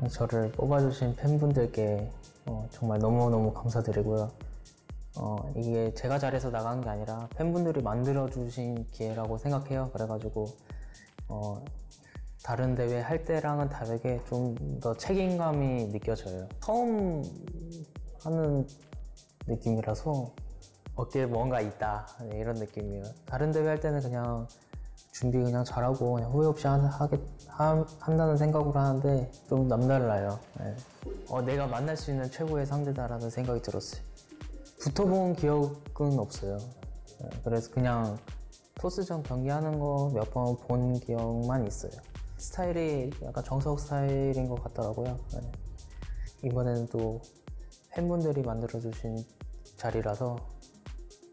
저를 뽑아주신 팬분들께 정말 너무너무 감사드리고요. 이게 제가 잘해서 나간 게 아니라 팬분들이 만들어주신 기회라고 생각해요. 그래가지고 다른 대회 할 때랑은 다르게 좀 더 책임감이 느껴져요. 처음 하는 느낌이라서 어깨에 뭔가 있다, 이런 느낌이에요. 다른 대회 할 때는 그냥 준비 그냥 잘하고 그냥 후회 없이 한다는 생각으로 하는데 좀 남달라요. 네. 내가 만날 수 있는 최고의 상대다라는 생각이 들었어요. 붙어본 기억은 없어요. 네. 그래서 그냥 토스전 경기하는 거 몇 번 본 기억만 있어요. 스타일이 약간 정석 스타일인 것 같더라고요. 네. 이번에는 또 팬분들이 만들어주신 자리라서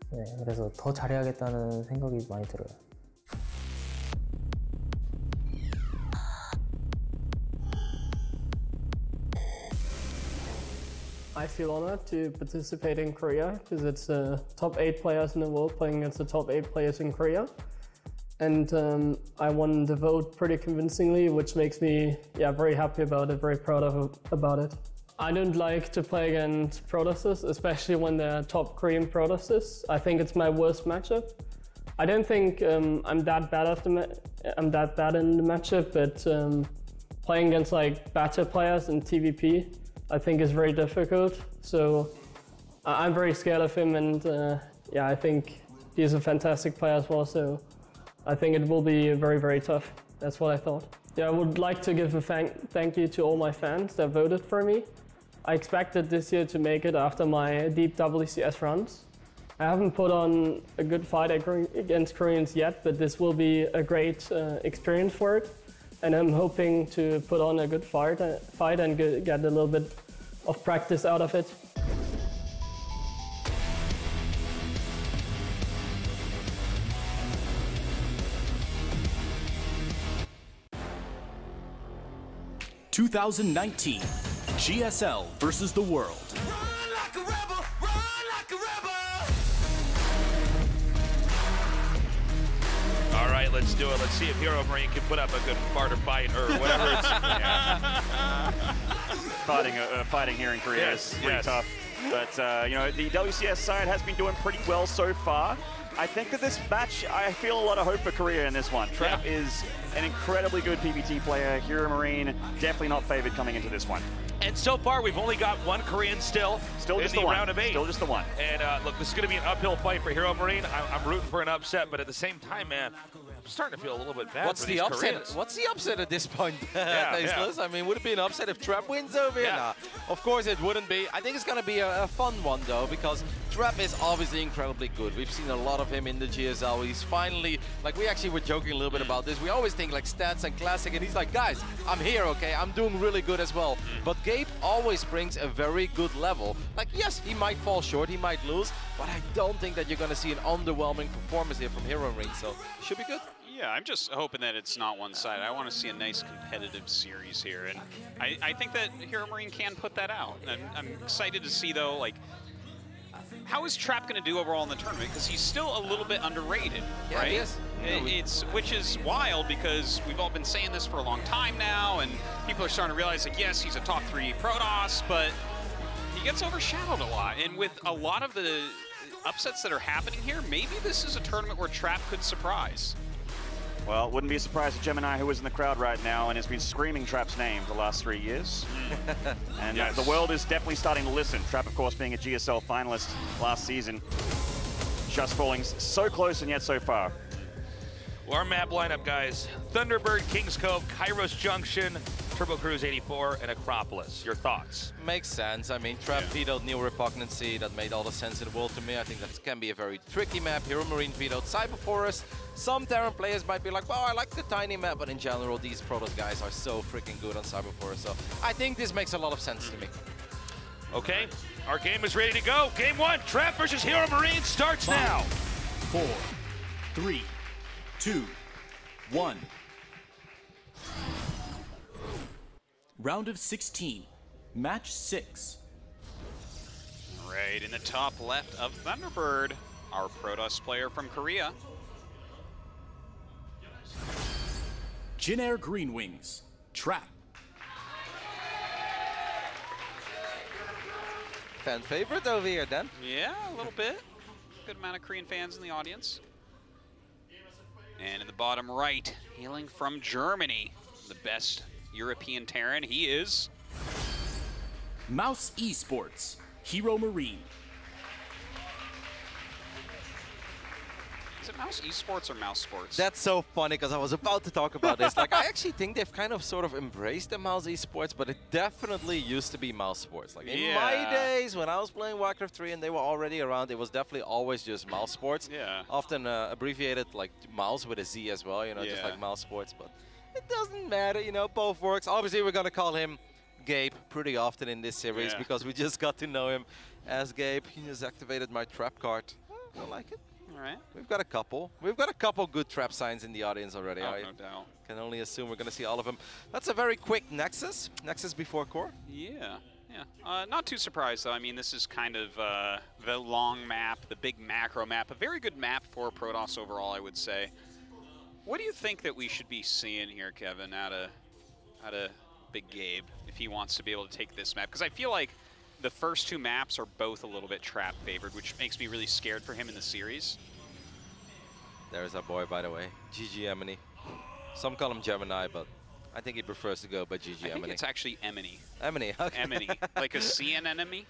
네, 그래서 더 잘해야겠다는 생각이 많이 들어요. I feel honored to participate in Korea because it's top 8 players in the world playing against the top 8 players in Korea. And I won the vote pretty convincingly, which makes me very happy about it, very proud about it. I don't like to play against Protosses, especially when they're top Korean Protosses. I think it's my worst matchup. I don't think I'm that bad in the matchup, but playing against like better players in TVP, I think is very difficult. So I'm very scared of him, and I think he's a fantastic player as well. So I think it will be very, very tough. That's what I thought. Yeah, I would like to give a thank you to all my fans that voted for me. I expected this year to make it after my deep WCS runs. I haven't put on a good fight against Koreans yet, but this will be a great experience for it. And I'm hoping to put on a good fight and get a little bit of practice out of it. (2019) GSL versus the world. Run like a rebel, run like a rebel. All right, let's do it. Let's see if HeRoMaRinE can put up a good barter fight or whatever it's. Fighting here in Korea is pretty tough. But you know, the WCS side has been doing pretty well so far. I think that this match, I feel a lot of hope for Korea in this one. Trap is an incredibly good PBT player. HeRoMaRinE definitely not favored coming into this one. And so far, we've only got one Korean still just in the round of 8. Still just the one. And look, this is going to be an uphill fight for HeRoMaRinE. I'm rooting for an upset, but at the same time, man, I'm starting to feel a little bit bad What's for the these upset? Koreans. What's the upset at this point, Yeah. I mean, would it be an upset if Trap wins over here? Nah, of course it wouldn't be. I think it's going to be a fun one, though, because Trap is obviously incredibly good. We've seen a lot of him in the GSL. He's finally, like, we actually were joking a little bit about this. We always think, like, stats and classic, and he's like, guys, I'm here, okay? I'm doing really good as well. But Gabe always brings a very good level. Like, yes, he might fall short, he might lose, but I don't think that you're going to see an underwhelming performance here from HeRoMaRinE, so it should be good. Yeah, I'm just hoping that it's not one-sided. I want to see a nice competitive series here, and I think that HeRoMaRinE can put that out. And I'm excited to see, though, like, how is Trap going to do overall in the tournament? Because he's still a little bit underrated, right? He is. Which is wild, because we've all been saying this for a long time now, and people are starting to realize, like, yes, he's a top 3 Protoss, but he gets overshadowed a lot. And with a lot of the upsets that are happening here, maybe this is a tournament where Trap could surprise. Well, wouldn't be a surprise to Gemini, who is in the crowd right now and has been screaming Trap's name for the last 3 years. And the world is definitely starting to listen. Trap, of course, being a GSL finalist last season. Just falling so close and yet so far. Well, our map lineup, guys. Thunderbird, Kings Cove, Kairos Junction, Turbo Cruise 84, and Acropolis. Your thoughts? Makes sense. I mean, Trap vetoed Neo Repugnancy. That made all the sense in the world to me. I think that can be a very tricky map. HeRoMaRinE vetoed Cyber Forest. Some Terran players might be like, well, I like the tiny map, but in general, these Protoss guys are so freaking good on Cyber Forest. So I think this makes a lot of sense to me. Okay, our game is ready to go. Game 1, Trap versus HeRoMaRinE starts now. 4, 3, 2, 1. Round of 16, match 6. Right in the top left of Thunderbird, our Protoss player from Korea. Jin Air Green Wings, Trap. fan favorite over here, Dan. Yeah, a little bit. Good amount of Korean fans in the audience. And in the bottom right, hailing from Germany, the best European Terran, he is Mouse Esports, HeRoMaRinE. Is it Mouse Esports or Mouse Sports? That's so funny because I was about to talk about this. Like, I actually think they've kind of sort of embraced the Mouse Esports, but it definitely used to be Mouse Sports. Like in my days when I was playing Warcraft 3 and they were already around, it was definitely always just Mouse Sports. Yeah. Often abbreviated like Mouse with a Z as well, you know, just like Mouse Sports. But it doesn't matter, you know, both works. Obviously, we're gonna call him Gabe pretty often in this series because we just got to know him as Gabe. He just activated my trap card. I like it. All right. We've got a couple. We've got a couple good trap signs in the audience already. Oh, I no doubt. can only assume we're going to see all of them. That's a very quick Nexus. Nexus before core. Yeah, yeah. Not too surprised, though. I mean, this is kind of the long map, the big macro map. A very good map for Protoss overall, I would say. What do you think that we should be seeing here, Kevin, out of Big Gabe, if he wants to be able to take this map? Because I feel like the first two maps are both a little bit trap favored, which makes me really scared for him in the series. There's our boy, by the way. GG Emini. Some call him Gemini, but I think he prefers to go by GG Emini. I think it's actually Emini. Emini, okay. Emini, like a CN enemy?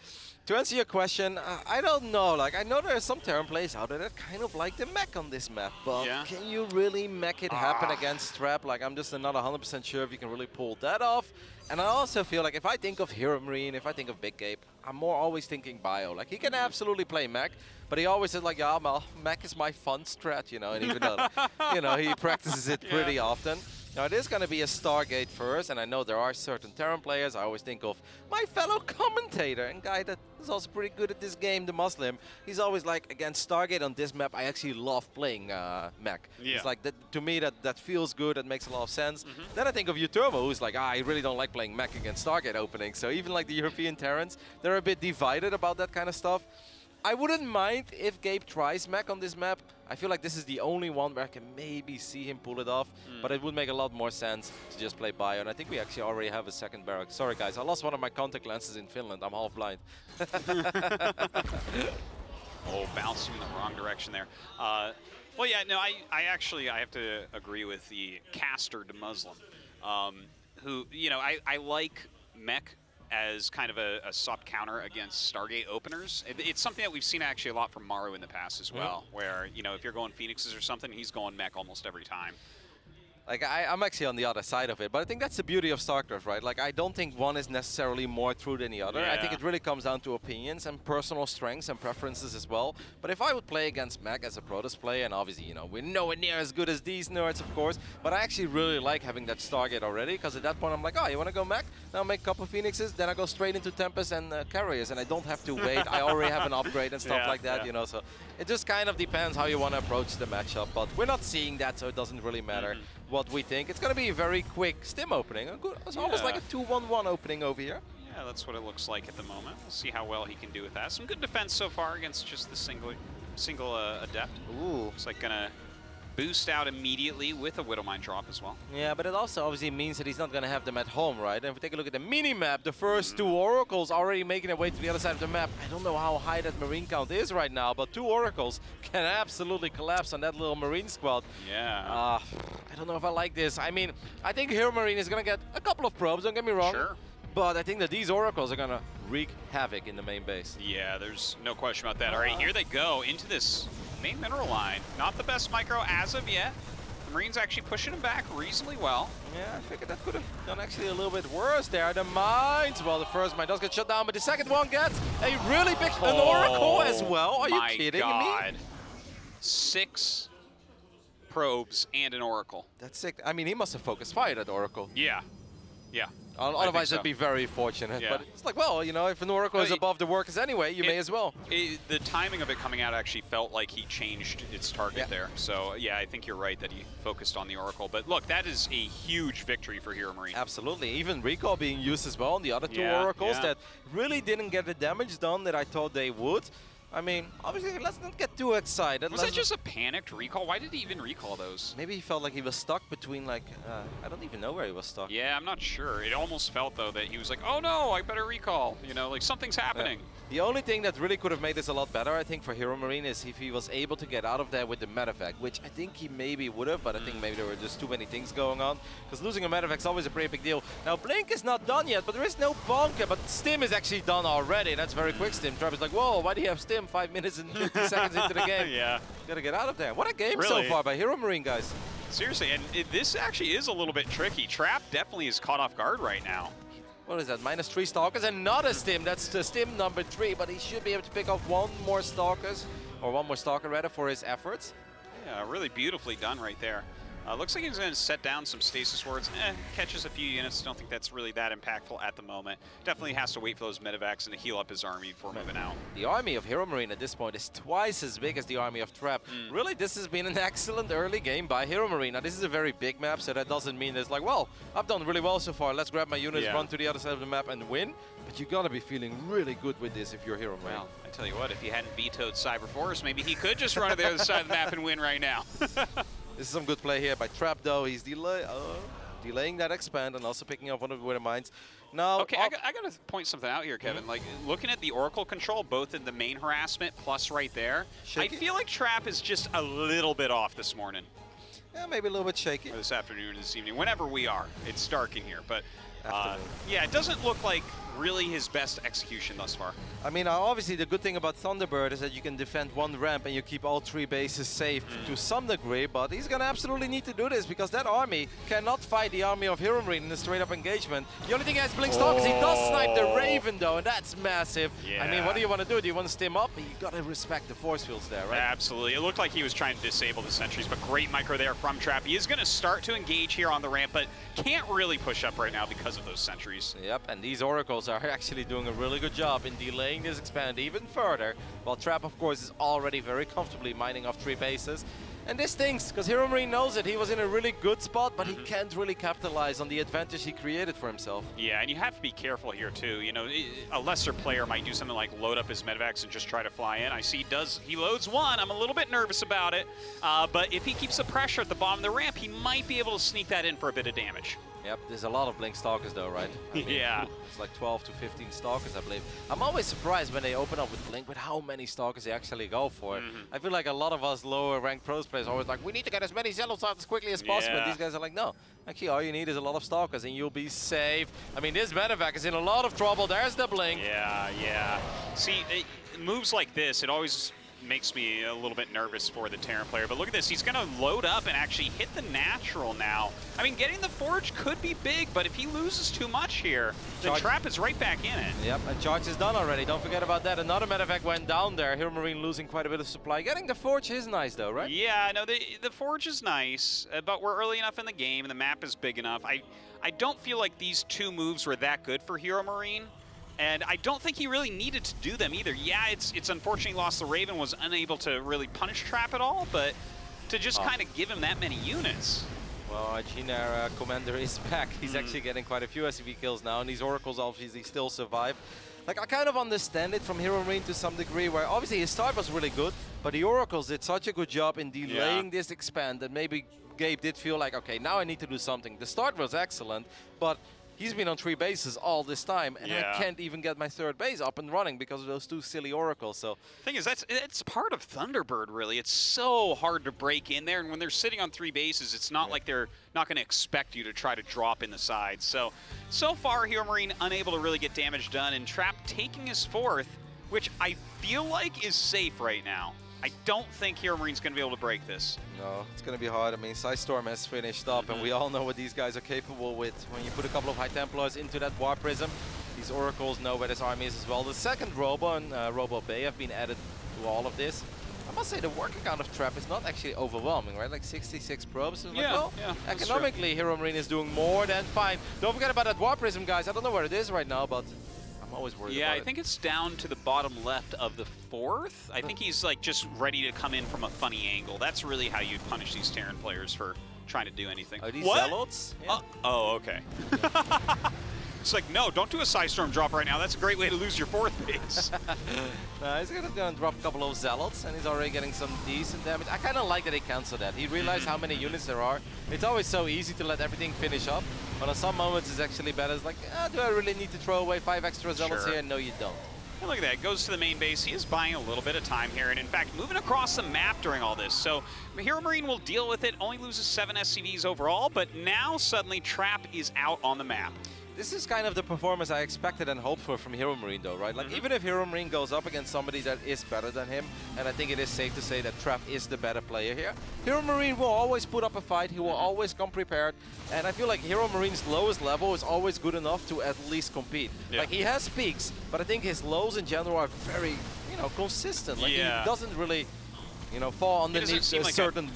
To answer your question, I don't know. Like, I know there are some Terran players out there that kind of like the mech on this map, but can you really mech it happen against Trap? Like, I'm just not 100% sure if you can really pull that off. And I also feel like if I think of HeRoMaRinE, if I think of Big Gabe, I'm more always thinking bio. Like, he can absolutely play mech, but he always said like, yeah, well, mech is my fun strat, you know, and even though, you know, he practices it pretty often. Now, it is going to be a Stargate first, and I know there are certain Terran players. I always think of my fellow commentator and guy that is also pretty good at this game, the Muslim. He's always like, against Stargate on this map, I actually love playing mech. It's like, that, to me, that feels good, that makes a lot of sense. Then I think of Uturbo, who's like, I really don't like playing mech against Stargate openings. So even like the European Terrans, they're a bit divided about that kind of stuff. I wouldn't mind if Gabe tries mech on this map. I feel like this is the only one where I can maybe see him pull it off, but it would make a lot more sense to just play bio. And I think we actually already have a second barrack. Sorry guys, I lost one of my contact lenses in Finland. I'm half blind. Oh, bouncing in the wrong direction there. Well, yeah, no, I actually have to agree with the caster to Muslim, who, you know, I like mech as kind of a soft counter against Stargate openers. It's something that we've seen actually a lot from Maru in the past as well, where, you know, if you're going Phoenixes or something, he's going mech almost every time. Like, I'm actually on the other side of it, but I think that's the beauty of StarCraft, right? Like, I don't think one is necessarily more true than the other. I think it really comes down to opinions and personal strengths and preferences as well. But if I would play against mech as a Protoss player, and obviously, you know, we're nowhere near as good as these nerds, of course, but I actually really like having that Stargate already, because at that point I'm like, oh, you want to go mech? Now make a couple of Phoenixes, then I go straight into Tempest and Carriers, and I don't have to wait. I already have an upgrade and stuff like that, you know, so it just kind of depends how you want to approach the matchup, but we're not seeing that, so it doesn't really matter what we think. It's going to be a very quick stim opening. It's almost like a 2-1-1 opening over here. Yeah, that's what it looks like at the moment. We'll see how well he can do with that. Some good defense so far against just the single Adept. Ooh. Looks like gonna boost out immediately with a Widowmine drop as well. Yeah, but it also obviously means that he's not going to have them at home, right? And if we take a look at the mini-map, the first two Oracles already making their way to the other side of the map. I don't know how high that Marine count is right now, but 2 Oracles can absolutely collapse on that little Marine squad. Yeah. I don't know if I like this. I mean, I think HeRoMaRinE is going to get a couple of probes, don't get me wrong. Sure. But I think that these Oracles are going to wreak havoc in the main base. Yeah, there's no question about that. All right, here they go into this main mineral line. Not the best micro as of yet. The Marines actually pushing him back reasonably well. Yeah, I figured that could have done actually a little bit worse there. The mines, well, the first mine does get shut down, but the second one gets a really big an Oracle as well. Are you kidding me? 6 probes and an Oracle. That's sick. I mean, he must have focused fire, that Oracle. Yeah. Yeah. Otherwise, it'd be very fortunate. Yeah. But it's like, well, you know, if an Oracle is above the workers anyway, you may as well. The timing of it coming out actually felt like he changed its target there. So, yeah, I think you're right that he focused on the Oracle. But look, that is a huge victory for HeRoMaRinE. Absolutely. Even Recall being used as well on the other 2 Oracles that really didn't get the damage done that I thought they would. I mean, obviously, let's not get too excited. Was that just a panicked recall? Why did he even recall those? Maybe he felt like he was stuck between, like, I don't even know where he was stuck. Yeah, I'm not sure. It almost felt, though, that he was like, oh no, I better recall. You know, like something's happening. The only thing that really could have made this a lot better, I think, for HeRoMaRinE is if he was able to get out of there with the medevac, which I think he maybe would have, but I think maybe there were just too many things going on. Because losing a medevac is always a pretty big deal. Now, Blink is not done yet, but there is no bonker. But Stim is actually done already. That's very quick, Stim. Travis like, whoa, why do you have Stim 5 minutes and 50 seconds into the game? Yeah. Gotta get out of there. What a game Really? so far by HeRoMaRinE, guys. Seriously, and this actually is a little bit tricky. Trap definitely is caught off guard right now. What is that? -3 Stalkers and not a Stim. That's the Stim number 3, but he should be able to pick off one more Stalkers, or one more Stalker rather, for his efforts. Yeah, really beautifully done right there. Looks like he's going to set down some stasis wards. Catches a few units. Don't think that's really that impactful at the moment. Definitely has to wait for those medevacs and to heal up his army before moving out. The army of HeRoMaRinE at this point is twice as big as the army of Trap. Really, this has been an excellent early game by HeRoMaRinE. Now, this is a very big map, so that doesn't mean it's like, well, I've done really well so far. Let's grab my units, run to the other side of the map and win. But you gotta be feeling really good with this if you're HeRoMaRinE. Well, I tell you what, if he hadn't vetoed Cyber Force, maybe he could just run to the other side of the map and win right now. This is some good play here by Trap, though. He's delaying that expand and also picking up one of the Winter Mines. Now, okay, I got to point something out here, Kevin. Like, looking at the Oracle control, both in the main harassment plus right there, I feel like Trap is just a little bit off this morning. Yeah, maybe a little bit shaky. Or this afternoon or this evening, whenever we are. It's dark in here, but yeah, it doesn't look like really his best execution thus far. I mean, obviously the good thing about Thunderbird is that you can defend one ramp and you keep all 3 bases safe to some degree, but he's gonna absolutely need to do this because that army cannot fight the army of HeRoMaRinE in a straight-up engagement. The only thing he has Blink Stalkers, he does snipe the Raven though, and that's massive. Yeah. I mean, what do you want to do? Do you want to stim up? You gotta respect the force fields there, right? Absolutely. It looked like he was trying to disable the sentries, but great micro there from Trap. He is gonna start to engage here on the ramp, but can't really push up right now because of those sentries. Yep, and these Oracles are actually doing a really good job in delaying this expand even further, while Trap, of course, is already very comfortably mining off 3 bases. And this stinks, because HeRoMaRinE knows it. He was in a really good spot, but he can't really capitalize on the advantage he created for himself. Yeah, and you have to be careful here, too. You know, a lesser player might do something like load up his medevacs and just try to fly in. I see he loads one. I'm a little bit nervous about it. But if he keeps the pressure at the bottom of the ramp, he might be able to sneak that in for a bit of damage. Yep, there's a lot of Blink Stalkers though, right? I mean, yeah. It's like 12 to 15 Stalkers, I believe. I'm always surprised when they open up with Blink with how many Stalkers they actually go for. I feel like a lot of us lower ranked pros players are always like, we need to get as many Zealots out as quickly as possible. These guys are like, no. Actually, all you need is a lot of Stalkers and you'll be safe. I mean, this medevac is in a lot of trouble. There's the Blink. Yeah. See, moves like this, it always makes me a little bit nervous for the Terran player, but look at this, he's gonna load up and actually hit the natural now. I mean, getting the Forge could be big, but if he loses too much here, the Trap is right back in it. Yep, and charge is done already, don't forget about that. Another medevac went down there, HeRoMaRinE losing quite a bit of supply. Getting the Forge is nice though, right? Yeah, no, the Forge is nice, but we're early enough in the game and the map is big enough. I don't feel like these 2 moves were that good for HeRoMaRinE. And I don't think he really needed to do them either. Yeah, it's unfortunate he lost the Raven, was unable to really punish Trap at all, but to just kind of give him that many units. Well, our Gina commander is back. He's actually getting quite a few SCV kills now, and these Oracles obviously still survive. Like, I kind of understand it from HeRoMaRinE to some degree, where obviously his start was really good, but the Oracles did such a good job in delaying this expand that maybe Gabe did feel like, okay, now I need to do something. The start was excellent, but he's been on 3 bases all this time, and I can't even get my 3rd base up and running because of those 2 silly Oracles. So, thing is, it's part of Thunderbird, really. It's so hard to break in there, and when they're sitting on 3 bases, it's not like they're not going to expect you to try to drop in the sides. So far, HeRoMaRinE unable to really get damage done, and Trap taking his 4th, which I feel like is safe right now. I don't think HeRoMaRiNE's going to be able to break this. No, it's going to be hard. I mean, Storm has finished up, and we all know what these guys are capable with. When you put a couple of High Templars into that War Prism, these Oracles know where this army is as well. The second Robo and Robo Bay have been added to all of this. I must say the working count of Trap is not actually overwhelming, right? Like 66 probes. So economically, HeRoMaRinE is doing more than fine. Don't forget about that War Prism, guys. I don't know where it is right now, but I'm always worried about it. Yeah, I think it's down to the bottom left of the 4th. I think he's like just ready to come in from a funny angle. That's really how you punish these Terran players for trying to do anything. Are these Zealots? Yeah. Oh, okay. Mark's like, no, don't do a Psystorm drop right now. That's a great way to lose your 4th base. He's gonna drop a couple of Zealots, and he's already getting some decent damage. I kind of like that he canceled that. He realized how many units there are. It's always so easy to let everything finish up, but on some moments it's actually better. It's like, do I really need to throw away 5 extra Zealots here? No, you don't. And look at that, goes to the main base. He is buying a little bit of time here, and in fact, moving across the map during all this. So HeRoMaRinE will deal with it, only loses 7 SCVs overall, but now suddenly Trap is out on the map. This is kind of the performance I expected and hoped for from HeRoMaRinE though, right? Like even if HeRoMaRinE goes up against somebody that is better than him, and I think it is safe to say that Trap is the better player here, HeRoMaRinE will always put up a fight, he will always come prepared, and I feel like HeRoMaRinE's lowest level is always good enough to at least compete. Yeah. Like he has peaks, but I think his lows in general are very, you know, consistent. Like he doesn't really, you know, fall underneath a certain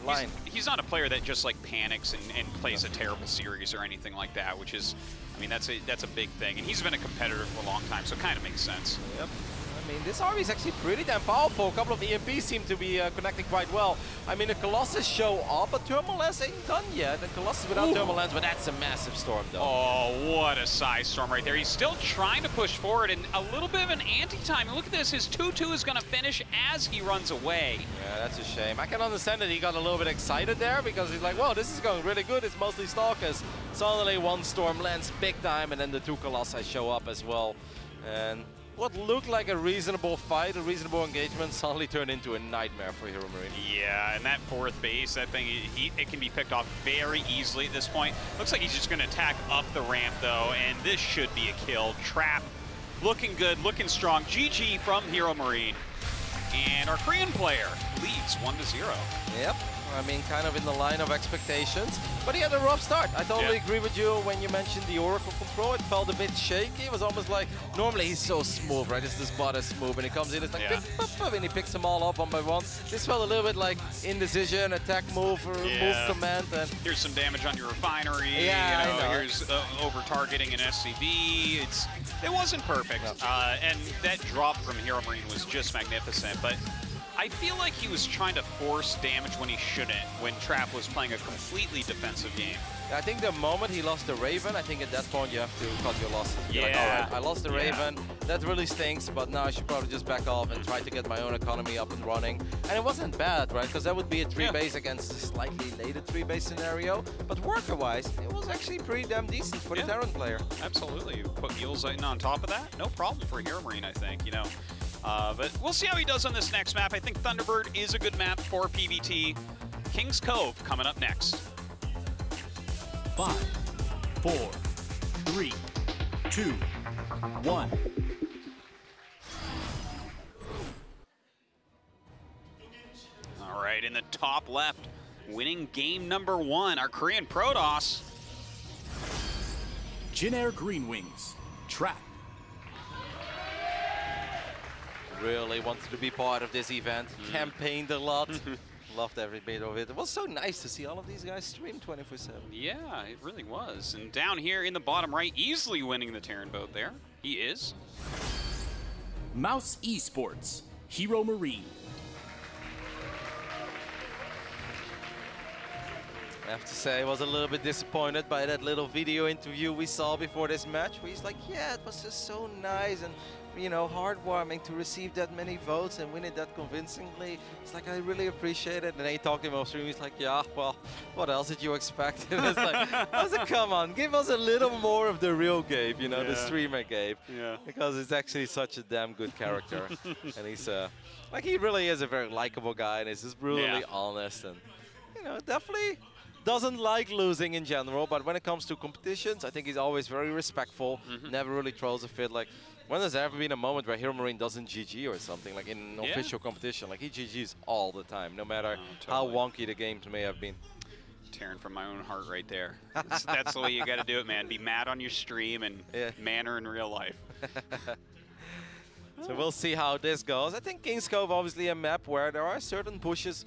line. He's not a player that just like panics and plays a terrible series or anything like that, which is, I mean, that's a big thing. And he's been a competitor for a long time, so it kind of makes sense. Yep. I mean, this army is actually pretty damn powerful. A couple of EMPs seem to be connecting quite well. I mean, the Colossus show up, but Thermal Lance ain't done yet. The Colossus without Thermal Lance, but that's a massive storm, though. Oh, what a Psystorm right there. He's still trying to push forward, and a little bit of an anti-time. And look at this, his 2-2 is going to finish as he runs away. Yeah, that's a shame. I can understand that he got a little bit excited there, because he's like, well, this is going really good. It's mostly Stalkers. Suddenly, one storm lands big time, and then the 2 Colossi show up as well. And what looked like a reasonable fight, a reasonable engagement, suddenly turned into a nightmare for HeRoMaRinE. Yeah, and that 4th base, that thing, it can be picked off very easily at this point. Looks like he's just going to attack up the ramp, though, and this should be a kill. Trap, looking good, looking strong. GG from HeRoMaRinE. And our Korean player leads 1-0. Yep. I mean, kind of in the line of expectations, but he had a rough start. I totally agree with you when you mentioned the Oracle control. It felt a bit shaky. It was almost like, normally he's so smooth, right? This bot is smooth, and he comes in, it's like, pip, pip, pip, and he picks them all up one by one. This felt a little bit like indecision, attack move, or move command. And here's some damage on your refinery. Yeah, you know, here's over-targeting an SCV. It wasn't perfect, and that drop from HeRoMaRinE was just magnificent, but I feel like he was trying to force damage when he shouldn't, when Trap was playing a completely defensive game. I think the moment he lost the Raven, I think at that point you have to cut your losses. You're like, all right, I lost the Raven, that really stinks, but now I should probably just back off and try to get my own economy up and running. And it wasn't bad, right? Because that would be a 3-base against a slightly later 3-base scenario. But worker-wise, it was actually pretty damn decent for the Terran player. Absolutely. You put Mules in on top of that, no problem for HeRoMaRinE, I think, you know. But we'll see how he does on this next map. I think Thunderbird is a good map for PvT. King's Cove coming up next. 5, 4, 3, 2, 1. All right, in the top left, winning game number 1, our Korean Protoss. Jin Air Green Wings, Trap. Really wanted to be part of this event. Campaigned a lot. Loved every bit of it. It was so nice to see all of these guys stream 24/7. Yeah, it really was. And down here in the bottom right, easily winning the Terran vote there. He is. Mouse Esports, HeRoMaRinE. I have to say I was a little bit disappointed by that little video interview we saw before this match, where he's like, yeah, it was just so nice and, you know, heartwarming to receive that many votes and win it that convincingly. It's like, I really appreciate it. And then he talked to him off stream, he's like, yeah, well, what else did you expect? And it's like, I was like, come on, give us a little more of the real Gabe, you know, the streamer Gabe. Because it's actually such a damn good character. And he's, like, he really is a very likable guy, and he's just brutally honest. And, you know, definitely doesn't like losing in general, but when it comes to competitions, I think he's always very respectful, never really throws a fit. Like, when has there ever been a moment where HeRoMaRinE doesn't GG or something, like in an official competition? Like, he GGs all the time, no matter how wonky the games may have been. Tearing from my own heart right there. That's the way you got to do it, man. Be mad on your stream and manner in real life. So we'll see how this goes. I think King's Cove obviously a map where there are certain pushes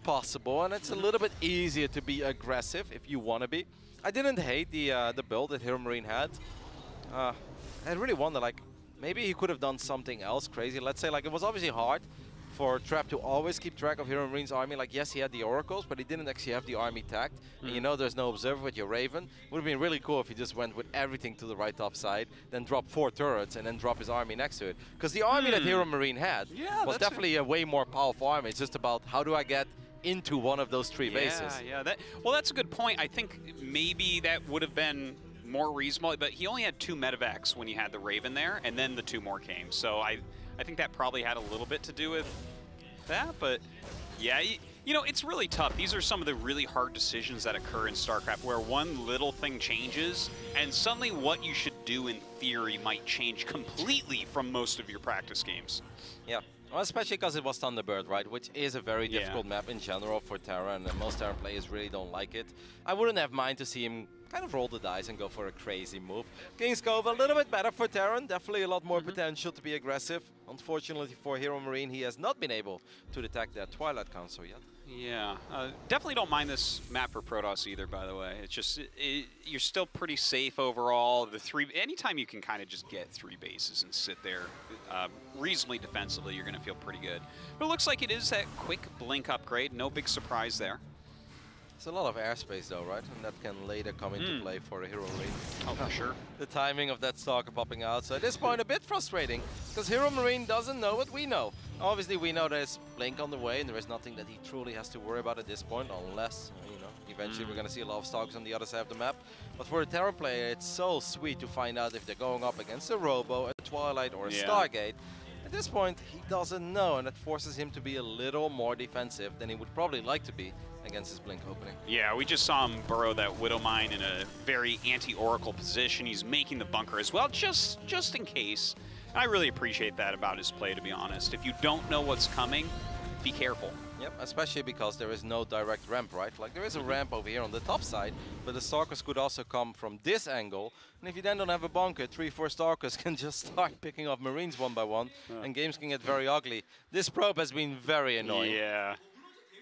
possible, and it's a little bit easier to be aggressive if you want to be. I didn't hate the build that HeRoMaRinE had. I really wonder, like, maybe he could have done something else crazy. Let's say, like, it was obviously hard for Trap to always keep track of HeRoMaRiNE's army. Like, yes, he had the oracles, but he didn't actually have the army tagged. And you know there's no observer with your Raven. Would have been really cool if he just went with everything to the right top side, then drop 4 turrets, and then drop his army next to it. Because the army that HeRoMaRiNE had was definitely a way more powerful army. It's just about how do I get into one of those 3 bases. Yeah, well, that's a good point. I think maybe that would have been more reasonable, but he only had 2 medevacs when he had the Raven there, and then the 2 more came. So I think that probably had a little bit to do with that, but yeah, you know, it's really tough. These are some of the really hard decisions that occur in StarCraft where one little thing changes, and suddenly what you should do in theory might change completely from most of your practice games. Yeah. Well, especially because it was Thunderbird, right? Which is a very difficult map in general for Terra, and most Terran players really don't like it. I wouldn't have mind to see him kind of roll the dice and go for a crazy move. King's Cove, a little bit better for Terran, definitely a lot more potential to be aggressive. Unfortunately for HeRoMaRiNE, he has not been able to detect that Twilight Council yet. Yeah, definitely don't mind this map for Protoss either, by the way. It's just, you're still pretty safe overall. Anytime you can kind of just get 3 bases and sit there reasonably defensively, you're going to feel pretty good. But it looks like it is that quick blink upgrade. No big surprise there. It's a lot of airspace though, right? And that can later come into play for a HeRoMaRiNE. Oh, for sure. The timing of that stalker popping out. So at this point, a bit frustrating, because HeRoMaRiNE doesn't know what we know. Obviously, we know there's Blink on the way, and there is nothing that he truly has to worry about at this point, unless, you know, eventually we're going to see a lot of stalkers on the other side of the map. But for a Terran player, it's so sweet to find out if they're going up against a Robo, a Twilight, or a Stargate. At this point, he doesn't know, and it forces him to be a little more defensive than he would probably like to be against his Blink opening. Yeah, we just saw him burrow that Widow Mine in a very anti-Oracle position. He's making the bunker as well, just in case. And I really appreciate that about his play, to be honest. If you don't know what's coming, be careful. Yep, especially because there is no direct ramp, right? Like, there is a ramp over here on the top side, but the Stalkers could also come from this angle. And if you then don't have a bunker, 3-4 Stalkers can just start picking off Marines one by one, and games can get very ugly. This probe has been very annoying. Yeah.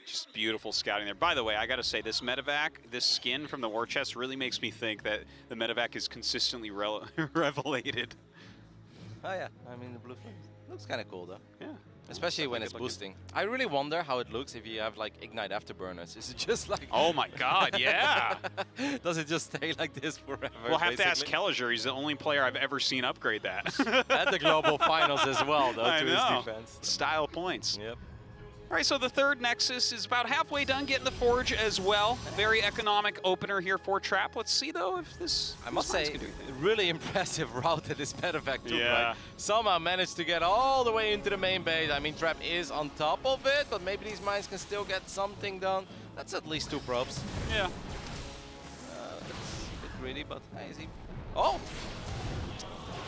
Just beautiful scouting there. By the way, I gotta say, this medevac, this skin from the war chest really makes me think that the medevac is consistently revelated. Oh yeah, I mean, the blue flame looks kind of cool though. Yeah. Especially when it's boosting. I really wonder how it looks if you have like Ignite Afterburners. Is it just like... Oh my god, yeah! Does it just stay like this forever? We'll have to ask Kelliger. He's the only player I've ever seen upgrade that. At the global finals as well, though, to his defense. Style points. Yep. All right, so the third Nexus is about halfway done getting the Forge as well. Very economic opener here for Trap. Let's see, though, if this... I must say, really impressive route that this medevac took, right? Somehow managed to get all the way into the main base. I mean, Trap is on top of it, but maybe these mines can still get something done. That's at least 2 probes. Yeah. That's a bit greedy, but easy. Oh!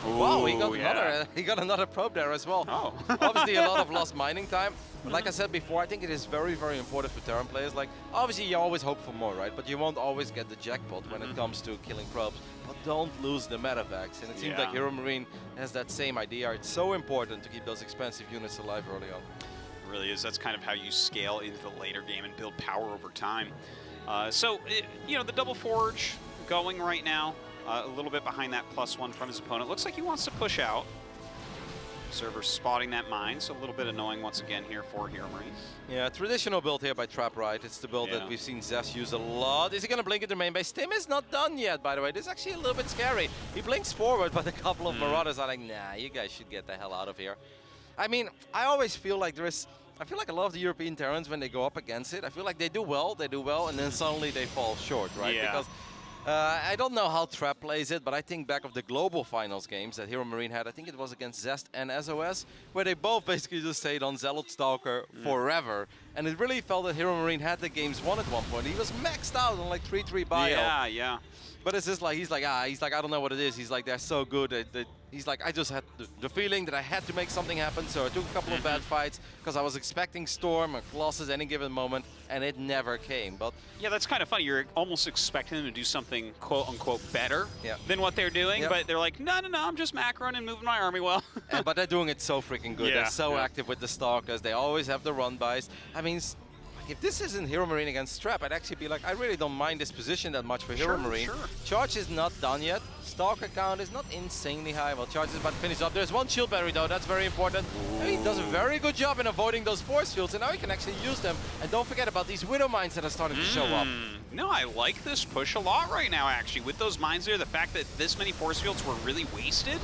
Ooh, wow, he got another probe there as well. Oh. Obviously, a lot of lost mining time. But like I said before, I think it is very, very important for Terran players. Like, obviously, you always hope for more, right? But you won't always get the jackpot when it comes to killing probes. But don't lose the medevacs. And it seems like HeRoMaRiNE has that same idea. It's so important to keep those expensive units alive early on. It really is. That's kind of how you scale into the later game and build power over time. You know, the double Forge going right now. A little bit behind that +1 from his opponent. Looks like he wants to push out. Observer spotting that mine, so a little bit annoying once again here for HeRoMaRiNE. Yeah, traditional build here by Trap, right? It's the build that we've seen Zest use a lot. Is he going to blink into main base? Tim is not done yet, by the way. This is actually a little bit scary. He blinks forward, but a couple of Marauders are like, nah, you guys should get the hell out of here. I mean, I always feel like I feel like a lot of the European Terrans, when they go up against it, I feel like they do well, and then suddenly they fall short, right? Yeah. Because I don't know how Trap plays it, but I think back of the global finals games that HeRoMaRiNE had, I think it was against Zest and SOS, where they both basically just stayed on Zealot Stalker forever. And it really felt that HeRoMaRiNE had the games won at one point. He was maxed out on like 3-3 bio. Yeah, yeah. But it's just like, he's like, I don't know what it is. He's like, they're so good. He's like, I just had the feeling that I had to make something happen, so I took a couple of bad fights because I was expecting Storm or Colossus any given moment, and it never came. But yeah, that's kind of funny. You're almost expecting them to do something quote-unquote better than what they're doing, but they're like, no, I'm just macroing and moving my army well. But they're doing it so freaking good. They're so active with the Stalkers. They always have the run-bys. I mean, if this isn't HeRoMaRinE against Trap, I'd actually be like, I really don't mind this position that much for HeRoMaRinE. Sure. Charge is not done yet. Stalker count is not insanely high. Well, Charge is about to finish up. There's one shield battery though, that's very important. And he does a very good job in avoiding those force fields, and now he can actually use them. And don't forget about these Widow mines that are starting to show up. No, I like this push a lot right now, actually. With those mines there, the fact that this many force fields were really wasted,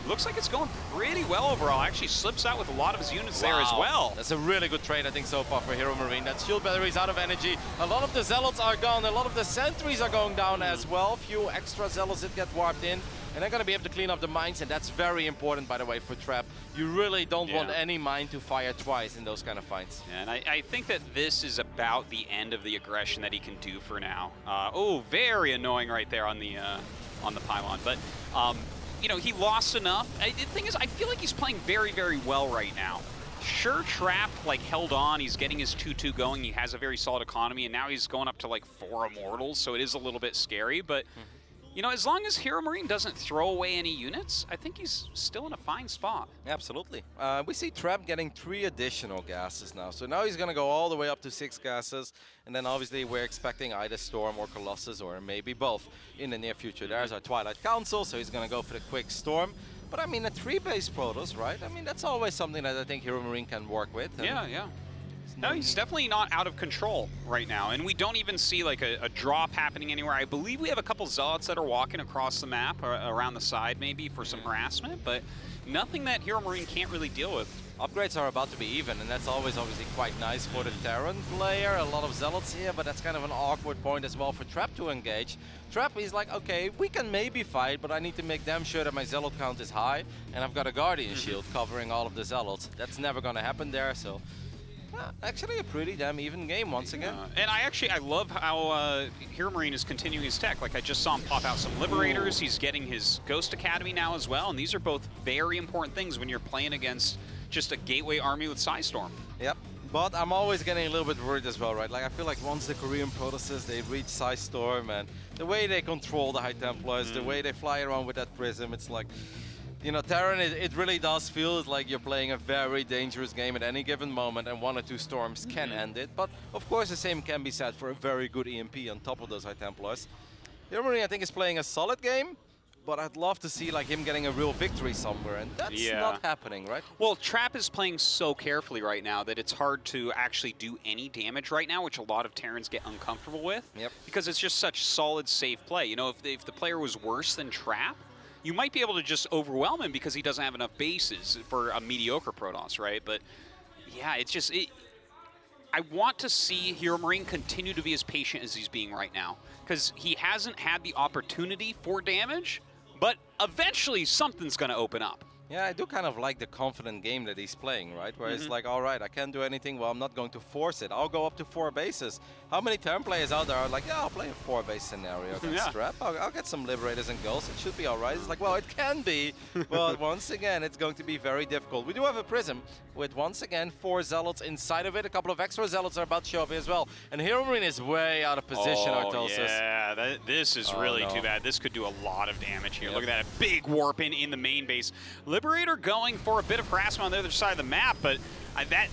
looks like it's going pretty well overall. Actually slips out with a lot of his units there as well. That's a really good trade, I think, so far for HeRoMaRinE. That shield battery is out of energy. A lot of the Zealots are gone. A lot of the sentries are going down as well. Few extra Zealots that get warped in. And they're going to be able to clean up the mines, and that's very important, by the way, for Trap. You really don't want any mine to fire twice in those kind of fights. And I think that this is about the end of the aggression that he can do for now. Oh, very annoying right there on the pylon. But, you know, he lost enough. The thing is, I feel like he's playing very, very well right now. Sure, Trap, like, held on. He's getting his 2-2 going. He has a very solid economy, and now he's going up to, like, 4 Immortals, so it is a little bit scary. But... you know, as long as HeRoMaRinE doesn't throw away any units, I think he's still in a fine spot. Absolutely. We see Trap getting 3 additional gases now. So now he's going to go all the way up to 6 gases. And then obviously we're expecting either Storm or Colossus or maybe both in the near future. There's our Twilight Council, so he's going to go for the quick Storm. But I mean, a 3-base Protoss, right? I mean, that's always something that I think HeRoMaRinE can work with. Yeah. No, he's definitely not out of control right now, and we don't even see like a drop happening anywhere. I believe we have a couple Zealots that are walking across the map, or around the side maybe for some harassment, but nothing that HeRoMaRinE can't really deal with. Upgrades are about to be even, and that's always obviously quite nice for the Terran player. A lot of Zealots here, but that's kind of an awkward point as well for Trap to engage. Trap is like, okay, we can maybe fight, but I need to make damn sure that my Zealot count is high, and I've got a Guardian Shield covering all of the Zealots. That's never going to happen there, so... actually a pretty damn even game once again. And I love how HeRoMaRinE is continuing his tech. Like, I just saw him pop out some Liberators. He's getting his Ghost Academy now as well, and these are both very important things when you're playing against just a gateway army with Psystorm. Yep, but I'm always getting a little bit worried as well, right? Like, I feel like once the Korean Protosses, they reach Psystorm, and the way they control the High Templars, the way they fly around with that Prism, it's like... you know, Terran, it really does feel like you're playing a very dangerous game at any given moment, and 1 or 2 storms can end it. But, of course, the same can be said for a very good EMP on top of those High Templars. HeRoMaRinE, I think, is playing a solid game, but I'd love to see like him getting a real victory somewhere, and that's not happening, right? Well, Trap is playing so carefully right now that it's hard to actually do any damage right now, which a lot of Terrans get uncomfortable with, because it's just such solid, safe play. You know, if the player was worse than Trap, you might be able to just overwhelm him because he doesn't have enough bases for a mediocre Protoss, right? But yeah, it's just... I want to see HeRoMaRinE continue to be as patient as he's being right now, because he hasn't had the opportunity for damage, but eventually something's going to open up. Yeah, I do kind of like the confident game that he's playing, right? Where it's like, all right, I can't do anything, well, I'm not going to force it. I'll go up to 4 bases. How many Terran players out there are like, yeah, I'll play a 4-base scenario against Trap. I'll get some Liberators and Ghosts. It should be all right. It's like, well, it can be, but once again, it's going to be very difficult. We do have a Prism with, once again, 4 Zealots inside of it. A couple of extra Zealots are about to show up as well. And HeRoMaRinE is way out of position, Artosis. Yeah, this is really too bad. This could do a lot of damage here. Look at that, a big warp in the main base. Liberator going for a bit of harassment on the other side of the map, but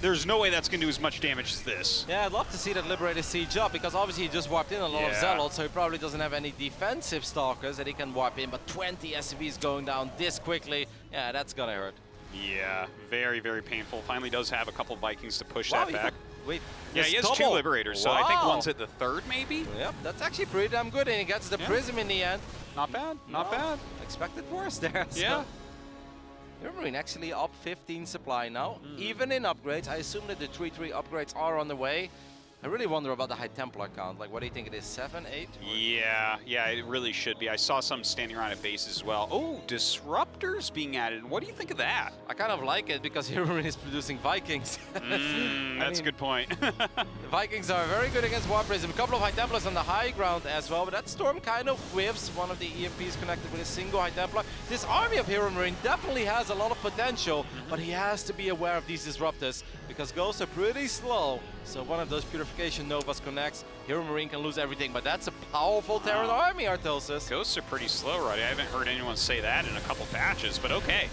there's no way that's going to do as much damage as this. Yeah, I'd love to see that Liberator siege up, because obviously he just warped in a lot of Zealots, so he probably doesn't have any defensive Stalkers that he can warp in, but 20 SCVs going down this quickly, yeah, that's going to hurt. Yeah, very, very painful. Finally does have a couple Vikings to push that back. Wait, yeah, he has double. 2 Liberators, so I think one's at the 3rd, maybe? Yep, that's actually pretty damn good, and he gets the Prism in the end. Not bad, not bad. Expected worse there. Yeah. HeRoMaRinE actually up 15 supply now, even in upgrades. I assume that the 3-3 upgrades are on the way. I really wonder about the High Templar count. Like, what do you think it is, 7, 8? Yeah, it really should be. I saw some standing around at base as well. Oh, Disruptors being added. What do you think of that? I kind of like it because HeRoMaRinE is producing Vikings. That's a good point. The Vikings are very good against War Prism. A couple of High Templars on the high ground as well, but that Storm kind of whiffs one of the EMPs connected with a single High Templar. This army of HeRoMaRinE definitely has a lot of potential, but he has to be aware of these Disruptors because Ghosts are pretty slow. So one of those Purification Novas connects, HeRoMaRinE can lose everything, but that's a powerful Terran army, Artosis. Ghosts are pretty slow, right? I haven't heard anyone say that in a couple patches, but okay.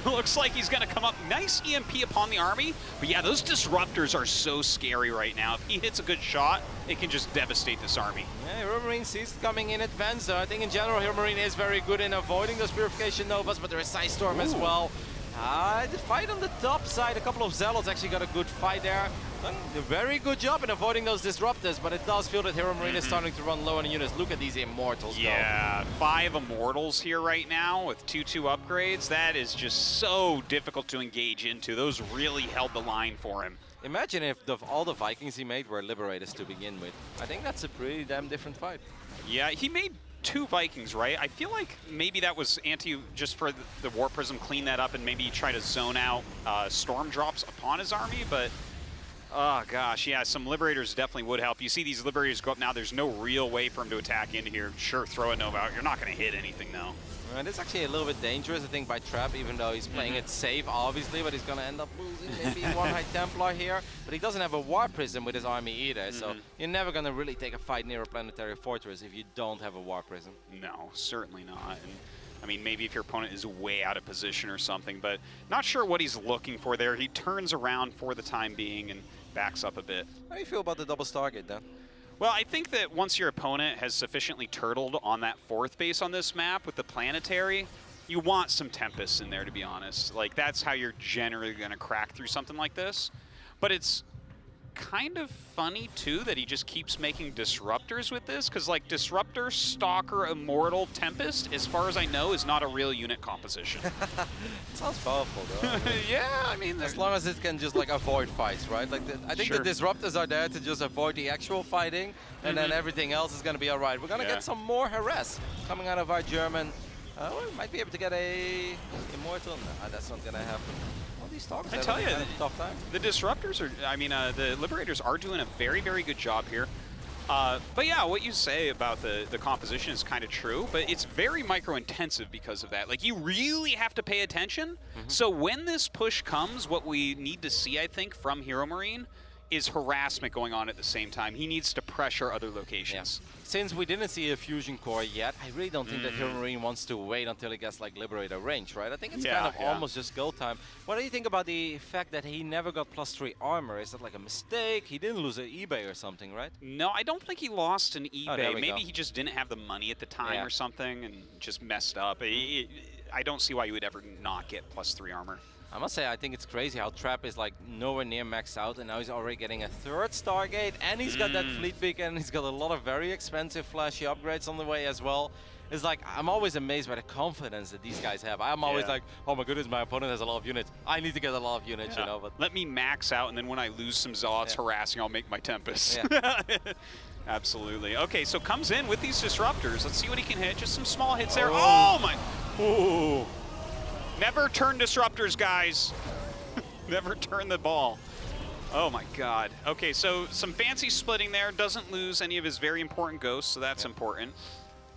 Looks like he's going to come up. Nice EMP upon the army, but yeah, those disruptors are so scary right now. If he hits a good shot, it can just devastate this army. Yeah, HeRoMaRinE sees it coming in advance, though. I think in general, HeRoMaRinE is very good in avoiding those Purification Novas, but there is Side Storm as well. The fight on the top side, a couple of Zealots actually got a good fight there. Done a very good job in avoiding those disruptors, but it does feel that HeRoMaRinE is starting to run low on the units. Look at these Immortals, yeah, 5 Immortals here right now with 2/2 upgrades. That is just so difficult to engage into. Those really held the line for him. Imagine if all the Vikings he made were Liberators to begin with. I think that's a pretty damn different fight. Yeah, he made 2 Vikings, right? I feel like maybe that was just for the Warp Prism, clean that up and maybe try to zone out Storm Drops upon his army, but oh gosh, yeah, some Liberators definitely would help. You see these Liberators go up now, there's no real way for him to attack into here. Sure, throw a Nova out, you're not going to hit anything though. And it's actually a little bit dangerous, I think, by Trap, even though he's playing it safe, obviously, but he's going to end up losing maybe one High Templar here. But he doesn't have a Warp Prism with his army either, so you're never going to really take a fight near a Planetary Fortress if you don't have a Warp Prism. No, certainly not. And, I mean, maybe if your opponent is way out of position or something, but not sure what he's looking for there. He turns around for the time being and backs up a bit. How do you feel about the double Stargate then? Well, I think that once your opponent has sufficiently turtled on that 4th base on this map with the planetary, you want some Tempests in there, to be honest. Like, that's how you're generally going to crack through something like this. But it's kind of funny, too, that he just keeps making Disruptors with this, because, like, Disruptor, Stalker, Immortal, Tempest, as far as I know, is not a real unit composition. Sounds powerful, though. Yeah, I mean... As long as it can just, like, avoid fights, right? Like, I think the Disruptors are there to just avoid the actual fighting, and then everything else is going to be all right. We're going to get some more harass coming out of our German. We might be able to get a Immortal. No, that's not going to happen. I tell you, the Disruptors are, I mean, the Liberators are doing a very, very good job here. But yeah, what you say about the composition is kind of true, but it's very micro-intensive because of that. Like, you really have to pay attention. So when this push comes, what we need to see, I think, from HeRoMaRinE is harassment going on at the same time. He needs to pressure other locations. Yeah. Since we didn't see a fusion core yet, I really don't think that HeRoMaRinE wants to wait until he gets like Liberator range, right? I think it's kind of almost just go time. What do you think about the fact that he never got +3 armor? Is that like a mistake? He didn't lose an eBay or something, right? No, I don't think he lost an eBay. Oh, maybe he just didn't have the money at the time or something and just messed up. I don't see why you would ever not get +3 armor. I must say, I think it's crazy how Trap is like nowhere near maxed out, and now he's already getting a 3rd Stargate, and he's got that Fleet Beacon, he's got a lot of very expensive flashy upgrades on the way as well. It's like, I'm always amazed by the confidence that these guys have. I'm always like, oh my goodness, my opponent has a lot of units. I need to get a lot of units, you know. But let me max out, and then when I lose some Zealots harassing, I'll make my Tempest. Absolutely. Okay, so comes in with these Disruptors. Let's see what he can hit. Just some small hits there. Oh my! Ooh. Never turn Disruptors, guys. Never turn the ball. Oh my god. Okay, so some fancy splitting there. Doesn't lose any of his very important ghosts, so that's important.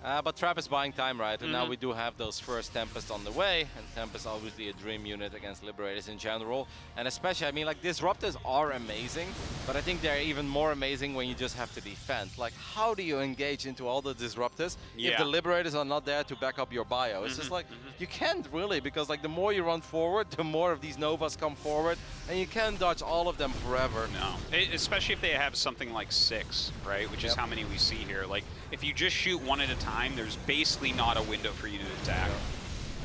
But Trap is buying time, right? And now we do have those first Tempest on the way. And Tempest obviously a dream unit against Liberators in general. And especially, I mean, like, Disruptors are amazing, but I think they're even more amazing when you just have to defend. Like, how do you engage into all the Disruptors if the Liberators are not there to back up your bio? It's just like, you can't really, because like the more you run forward, the more of these Novas come forward, and you can't dodge all of them forever. No, especially if they have something like 6, right? Which is how many we see here. Like, if you just shoot one at a time, there's basically not a window for you to attack.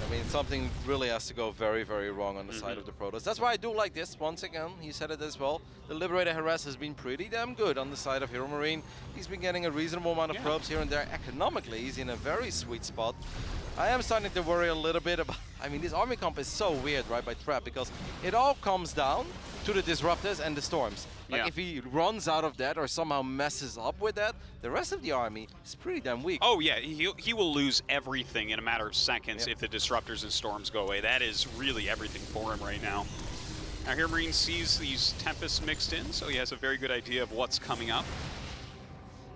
I mean, something really has to go very, very wrong on the side of the Protoss. That's why I do like this. Once again, he said it as well. The Liberator Harass has been pretty damn good on the side of HeRoMaRinE. He's been getting a reasonable amount of probes here and there. Economically, he's in a very sweet spot. I am starting to worry a little bit about... I mean, this army comp is so weird, right, by Trap, because it all comes down to the Disruptors and the Storms. Like, if he runs out of that or somehow messes up with that, the rest of the army is pretty damn weak. Oh, yeah. He will lose everything in a matter of seconds if the Disruptors and Storms go away. That is really everything for him right now. Now, HeRoMaRinE sees these Tempests mixed in, so he has a very good idea of what's coming up.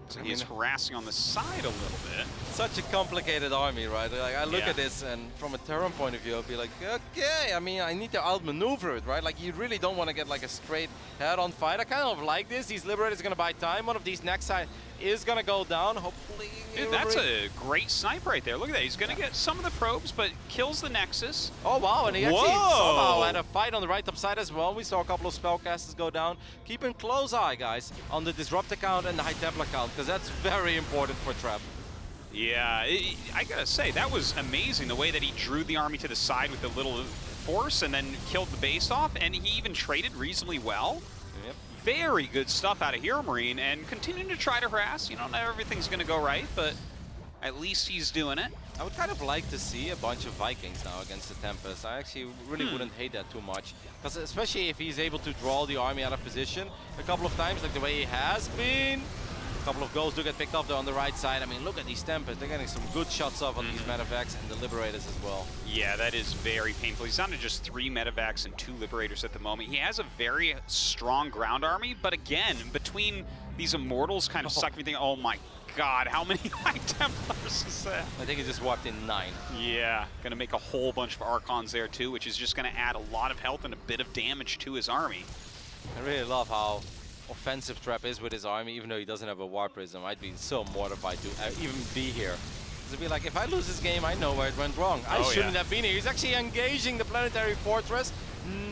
So he's harassing on the side a little bit. Such a complicated army, right? Like I look at this, and from a Terran point of view, I'll be like, okay, I mean, I need to outmaneuver it, right? Like you really don't want to get like a straight head-on fight. I kind of like this. These Liberators are going to buy time. One of these next side is going to go down, hopefully. Dude, that's a great snipe right there. Look at that. He's going to get some of the probes, but kills the Nexus. Oh, wow. And he actually somehow had a fight on the right top side as well. We saw a couple of spellcasters go down. Keep a close eye, guys, on the Disrupt account and the High Templar account, because that's very important for Trap. Yeah, I got to say, that was amazing, the way that he drew the army to the side with the little force and then killed the base off, and he even traded reasonably well. Yep. Very good stuff out of HeRoMaRinE, and continuing to try to harass. You know, not everything's going to go right, but at least he's doing it. I would kind of like to see a bunch of Vikings now against the Tempest. I actually really wouldn't hate that too much. Because especially if he's able to draw the army out of position a couple of times, like the way he has been. A couple of goals do get picked up there on the right side. I mean, look at these Tempests. They're getting some good shots off on these Medevacs and the Liberators as well. Yeah, that is very painful. He's down to just 3 Medevacs and 2 Liberators at the moment. He has a very strong ground army, but again, between these Immortals kind of suck everything. Oh my God, how many High Templars is that? I think he just wiped in 9. Yeah, gonna make a whole bunch of Archons there too, which is just gonna add a lot of health and a bit of damage to his army. I really love how offensive Trap is with his army, even though he doesn't have a War Prism. I'd be so mortified to even be here. It'd be like, if I lose this game, I know where it went wrong. I shouldn't have been here. He's actually engaging the Planetary Fortress.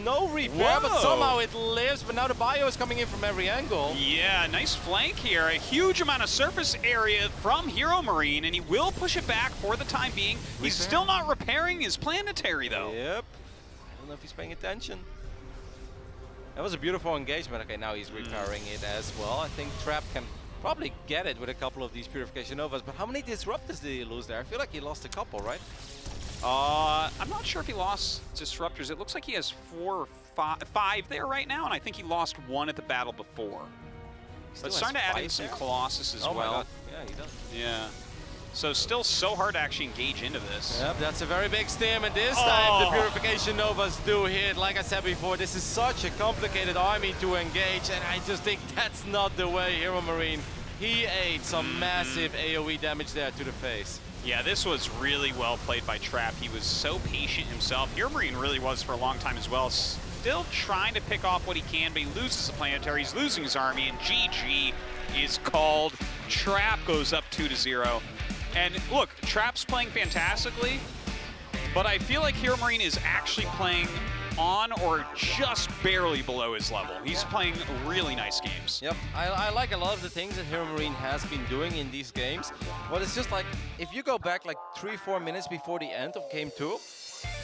No repair, but somehow it lives. But now the bio is coming in from every angle. Yeah, nice flank here. A huge amount of surface area from HeRoMaRinE, and he will push it back for the time being. He's still not repairing his planetary, though. Yep. I don't know if he's paying attention. That was a beautiful engagement. Okay, now he's repairing it as well. I think Trap can probably get it with a couple of these Purification Novas. But how many Disruptors did he lose there? I feel like he lost a couple, right? I'm not sure if he lost Disruptors. It looks like he has 4 or 5 there right now, and I think he lost 1 at the battle before. But starting to add in some Colossus as well. My God. Yeah, he does. Yeah. So still so hard to actually engage into this. Yep, that's a very big stim, and this time the Purification Novas do hit. Like I said before, this is such a complicated army to engage, and I just think that's not the way HeRoMaRinE. He ate some massive AoE damage there to the face. Yeah, this was really well played by Trap. He was so patient himself. HeRoMaRinE really was for a long time as well. Still trying to pick off what he can, but he loses the planetary, he's losing his army, and GG is called. Trap goes up 2-0. And look, Trap's playing fantastically, but I feel like HeRoMaRinE is actually playing on or just barely below his level. He's playing really nice games. Yep, I like a lot of the things that HeRoMaRinE has been doing in these games, but it's just like, if you go back like 3-4 minutes before the end of Game 2,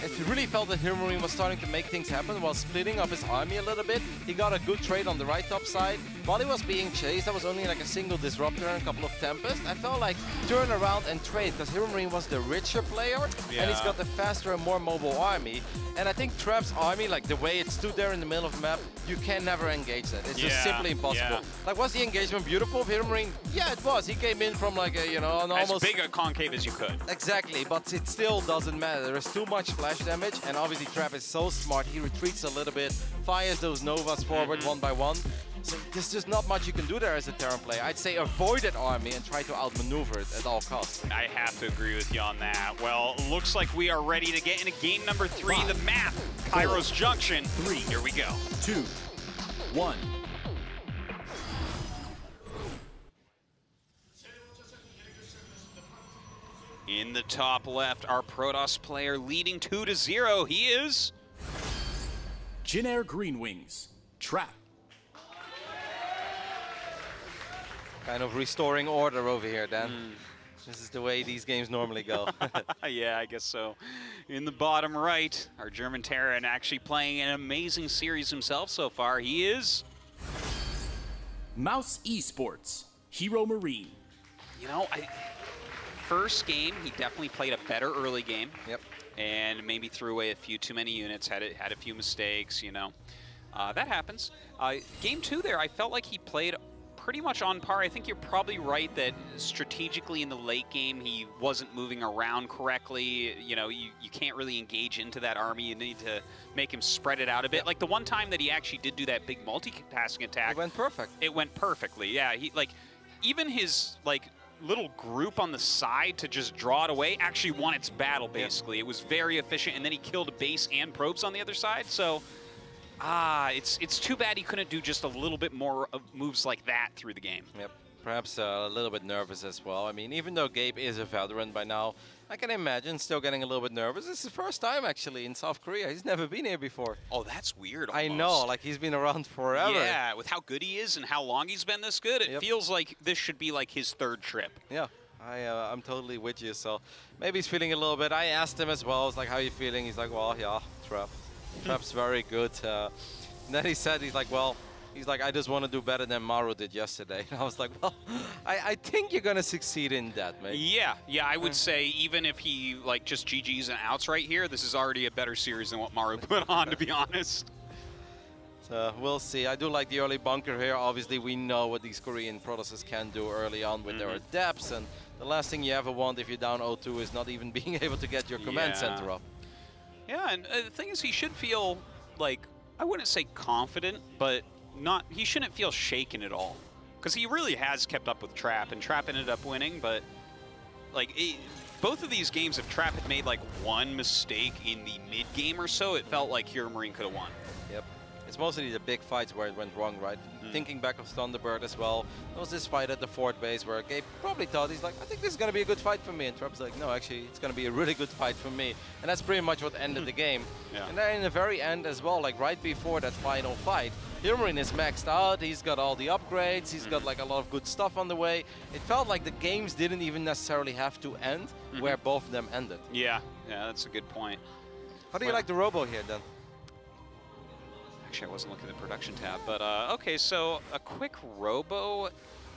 it really felt that HeRoMaRinE was starting to make things happen while splitting up his army a little bit. He got a good trade on the right top side. While he was being chased, that was only like a single Disruptor and a couple of Tempests. I felt like turn around and trade, because HeRoMaRinE was the richer player, and he's got the faster and more mobile army. And I think Trap's army, like the way it stood there in the middle of the map, you can never engage that. It's just simply impossible. Like, was the engagement beautiful of HeRoMaRinE? Yeah, it was. He came in from like a, you know, an almost... as big a concave as you could. Exactly, but it still doesn't matter. There is too much flash damage, and obviously Trap is so smart. He retreats a little bit, fires those Novas forward one by one. So there's just not much you can do there as a Terran player. I'd say avoid that army and try to outmaneuver it at all costs. I have to agree with you on that. Well, looks like we are ready to get into game number 3, the map, Kairos Junction. 3, here we go. 2, 1. In the top left, our Protoss player leading 2-0. He is Reynor Green Wings. Trap. Kind of restoring order over here, Dan. This is the way these games normally go. Yeah, I guess so. In the bottom right, our German Terran actually playing an amazing series himself so far. He is Match6, HeRoMaRinE. You know, first game, he definitely played a better early game. Yep. And maybe threw away a few too many units, had a few mistakes, you know. That happens. Game 2 there, I felt like he played pretty much on par. I think you're probably right that strategically in the late game, he wasn't moving around correctly. You know, you can't really engage into that army. You need to make him spread it out a bit. Like the one time that he actually did do that big multitasking attack. It went perfect. It went perfectly, yeah. even his like little group on the side to just draw it away actually won its battle, basically. It was very efficient, and then he killed base and probes on the other side. So, it's too bad he couldn't do just a little bit more of moves like that through the game. Yep. Perhaps a little bit nervous as well. I mean, even though Gabe is a veteran by now, I can imagine still getting a little bit nervous. This is the first time, actually, in South Korea. He's never been here before. Oh, that's weird. I know, like he's been around forever. Yeah, with how good he is and how long he's been this good, it feels like this should be like his third trip. Yeah, I'm totally with you. So maybe he's feeling a little bit. I asked him as well. I was like, how are you feeling? He's like, well, yeah, Trap. Trap's very good. And then he said, he's like, well, I just want to do better than Maru did yesterday. And I was like, well, I think you're going to succeed in that, mate. Yeah, I would say even if he like just GGs and outs right here, this is already a better series than what Maru put on, to be honest. So we'll see. I do like the early bunker here. Obviously, we know what these Korean Protosses can do early on with their adepts. And the last thing you ever want if you're down 0-2 is not even being able to get your command center up. Yeah, and the thing is, he should feel like, I wouldn't say confident, but he shouldn't feel shaken at all, because he really has kept up with Trap, and Trap ended up winning. But like both of these games, if Trap had made like one mistake in the mid game or so, it felt like HeRoMaRinE could have won. Yep. It's mostly the big fights where it went wrong, right? Thinking back of Thunderbird as well, there was this fight at the fourth base where Gabe probably thought, he's like, I think this is going to be a good fight for me. And Trap's like, no, actually, it's going to be a really good fight for me. And that's pretty much what ended the game. Yeah. And then in the very end as well, like right before that final fight, HeRoMaRinE is maxed out, he's got all the upgrades, he's got like a lot of good stuff on the way. It felt like the games didn't even necessarily have to end where both of them ended. Yeah, that's a good point. How do you like the Robo here then? Actually, I wasn't looking at the production tab, but okay, so a quick Robo.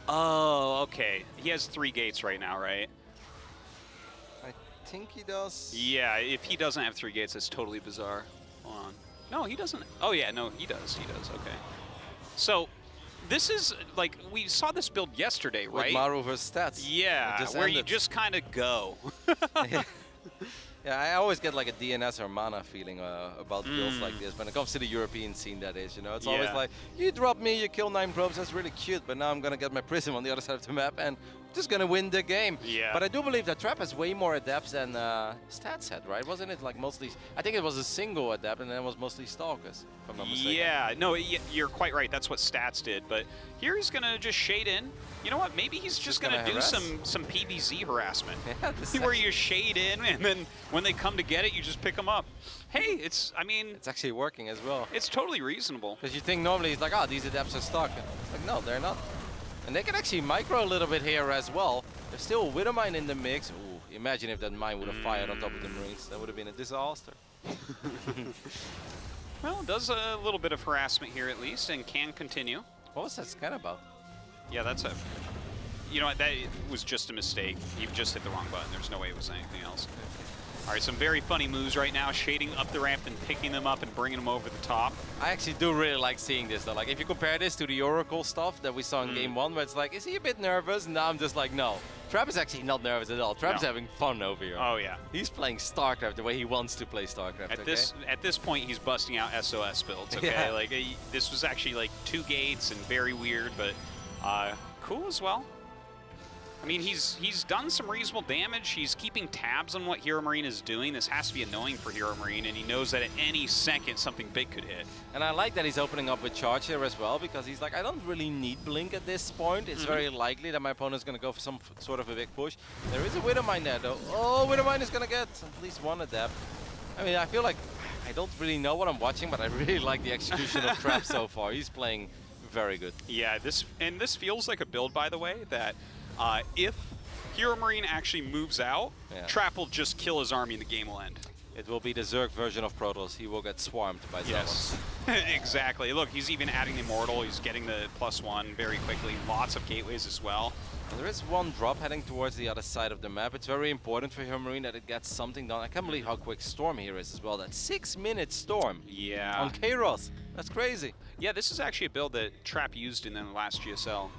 Oh, okay. He has 3 gates right now, right? I think he does. Yeah, if he doesn't have 3 gates, that's totally bizarre. Hold on. No, he doesn't. Oh, yeah, no, he does. He does, okay. So, this is, like, we saw this build yesterday, right? With Maru versus Stats. Yeah, where you just kind of go. Yeah, I always get like a DNS or Mana feeling about builds like this. When it comes to the European scene, that is, you know. It's always like, you drop me, you kill 9 probes, that's really cute, but now I'm going to get my Prism on the other side of the map and just going to win the game. Yeah. But I do believe that Trap has way more adepts than Stats had, right? Wasn't it like mostly, I think it was a single adept and then it was mostly Stalkers, if I'm not mistaken. Yeah, no, you're quite right. That's what Stats did. But here he's going to just shade in. You know what? Maybe he's just going to do some PvZ harassment. Yeah, where you shade in, and then when they come to get it, you just pick them up. Hey, I mean... It's actually working as well. It's totally reasonable. Because you think normally it's like, oh, these adepts are stuck. It's like, no, they're not. And they can actually micro a little bit here as well. There's still a Widowmine in the mix. Ooh, imagine if that mine would have fired on top of the Marines. That would have been a disaster. Well, it does a little bit of harassment here at least, and can continue. What was that scan about? Yeah, that's a... You know what, that was just a mistake. You just hit the wrong button. There's no way it was anything else. All right, some very funny moves right now, shading up the ramp and picking them up and bringing them over the top. I actually do really like seeing this, though. Like, if you compare this to the Oracle stuff that we saw in Game 1, where it's like, is he a bit nervous? And now I'm just like, no. Trap is actually not nervous at all. Trap's having fun over here. Oh, yeah. He's playing StarCraft the way he wants to play StarCraft, At this point, he's busting out SOS builds, okay? Yeah. Like, this was actually, like, 2 gates and very weird, but cool as well. I mean, he's done some reasonable damage. He's keeping tabs on what HeRoMaRinE is doing. This has to be annoying for HeRoMaRinE, and he knows that at any second something big could hit. And I like that he's opening up with charge here as well, because he's like, I don't really need Blink at this point. It's very likely that my opponent's going to go for some sort of a big push. There is a Widowmine there, though. Oh, Widowmine is going to get at least 1 adept. I mean, I feel like I don't really know what I'm watching, but I really like the execution of Trap so far. He's playing very good. Yeah, this feels like a build, by the way, that if HeRoMaRinE actually moves out, Trap will just kill his army and the game will end. It will be the Zerg version of Protoss. He will get swarmed by Yes, exactly. Look, he's even adding the Immortal. He's getting the +1 very quickly. Lots of gateways as well. And there is 1 drop heading towards the other side of the map. It's very important for HeRoMaRinE that it gets something done. I can't believe how quick Storm here is as well. That 6-minute Storm on Kairos. That's crazy. Yeah, this is actually a build that Trap used in the last GSL.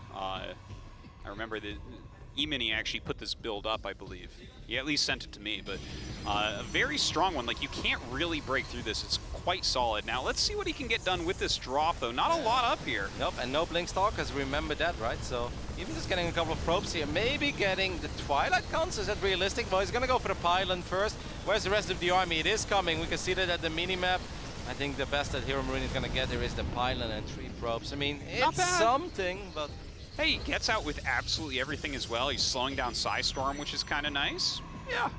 I remember that E-Mini actually put this build up, I believe. He at least sent it to me, but a very strong one. Like, you can't really break through this. It's quite solid. Now, let's see what he can get done with this drop, though. Not a lot up here. Nope, and no Blink Stalkers, remember that, right? So even just getting a couple of probes here, maybe getting the Twilight Cons, is that realistic? Well, he's gonna go for the pylon first. Where's the rest of the army? It is coming. We can see that at the mini-map. I think the best that HeRoMaRinE is gonna get here is the pylon and 3 probes. I mean, it's something, but... Hey, he gets out with absolutely everything as well. He's slowing down Psystorm, which is kind of nice. Yeah,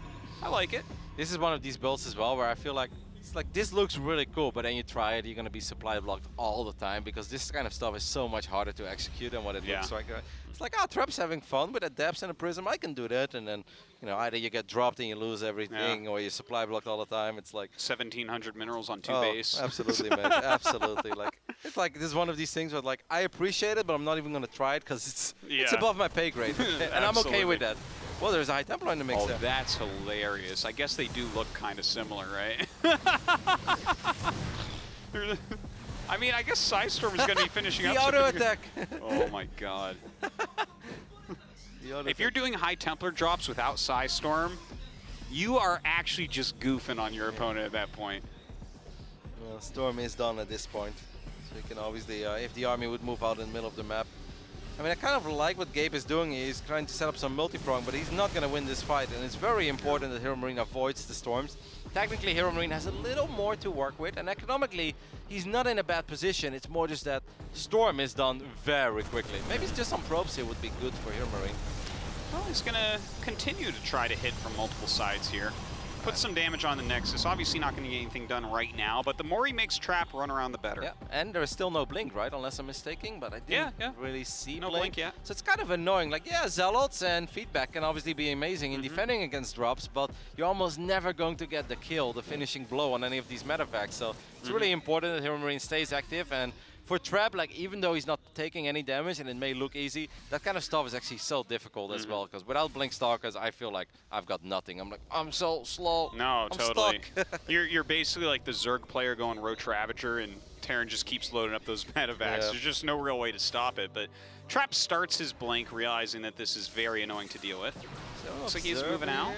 I like it. This is one of these builds as well where I feel like it's like this looks really cool, but then you try it, you're gonna be supply blocked all the time because this kind of stuff is so much harder to execute than what it looks like. It's like, oh, Trap's having fun with Adepts and a Prism, I can do that, and then, you know, either you get dropped and you lose everything, or you supply blocked all the time. It's like 1,700 minerals on 2 base. Absolutely, man, absolutely. Like, it's like this is one of these things where like I appreciate it, but I'm not even gonna try it because it's above my pay grade, and I'm okay with that. Well, there's a High Templar in the mix. Oh, that's hilarious. I guess they do look kind of similar, right? I mean, I guess Psystorm is going to be finishing up. The auto attack. Oh my god. If you're doing High Templar drops without Psystorm, you are actually just goofing on your opponent at that point. Well, Storm is done at this point. So you can obviously, if the army would move out in the middle of the map. I mean, I kind of like what Gabe is doing. He's trying to set up some multi-prong, but he's not going to win this fight. And it's very important that HeRoMaRinE avoids the storms. Technically, HeRoMaRinE has a little more to work with, and economically, he's not in a bad position. It's more just that Storm is done very quickly. Maybe it's just some probes here would be good for HeRoMaRinE. Well, he's going to continue to try to hit from multiple sides here. Put some damage on the Nexus. Obviously not going to get anything done right now, but the more he makes Trap run around, the better. Yeah, and there is still no Blink, right? Unless I'm mistaken, but I didn't really see no Blink yet. So it's kind of annoying. Like, yeah, Zealots and Feedback can obviously be amazing in defending against drops, but you're almost never going to get the kill, the finishing blow on any of these metavacs. So it's really important that HeRoMaRinE stays active. And for Trap, like, even though he's not taking any damage and it may look easy, that kind of stuff is actually so difficult as well. Because without Blink Stalkers, I feel like I've got nothing. I'm like, I'm so slow. No, I'm totally. stuck. You're basically like the Zerg player going Roach Ravager, and Terran just keeps loading up those metavacs. There's just no real way to stop it. But Trap starts his Blink, realizing that this is very annoying to deal with. So looks like he's moving out.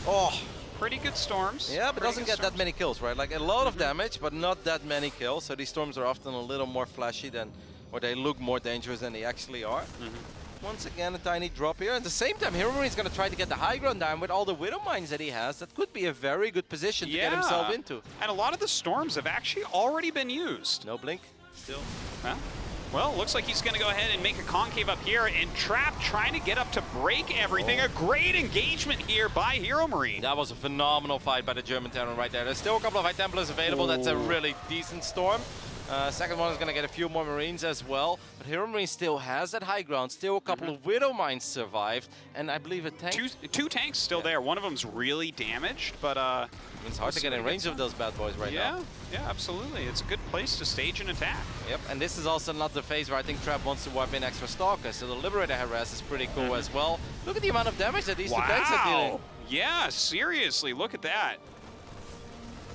Oh. Pretty good storms. Yeah, but doesn't get that many kills, right? Like a lot of damage, but not that many kills. So these storms are often a little more flashy than, or they look more dangerous than they actually are. Once again, a tiny drop here. At the same time, HeRoMaRinE is going to try to get the high ground down with all the Widow Mines that he has. That could be a very good position to get himself into. And a lot of the storms have actually already been used. No Blink, still. Huh? Well, looks like he's going to go ahead and make a concave up here, and Trap trying to get up to break everything. A great engagement here by HeRoMaRinE. That was a phenomenal fight by the German Terran right there. There's still a couple of High Templars available. That's a really decent storm. Second one is going to get a few more Marines as well. But HeRoMaRinE still has that high ground. Still a couple of Widow Mines survived. And I believe a tank... Two tanks still there. One of them's really damaged, but... it's hard to get in range of those bad boys right now. Yeah, absolutely. It's a good place to stage an attack. Yep, and this is also not the phase where I think Trap wants to wipe in extra Stalkers. So the Liberator Harass is pretty cool as well. Look at the amount of damage that these two tanks are dealing. Yeah, seriously, look at that.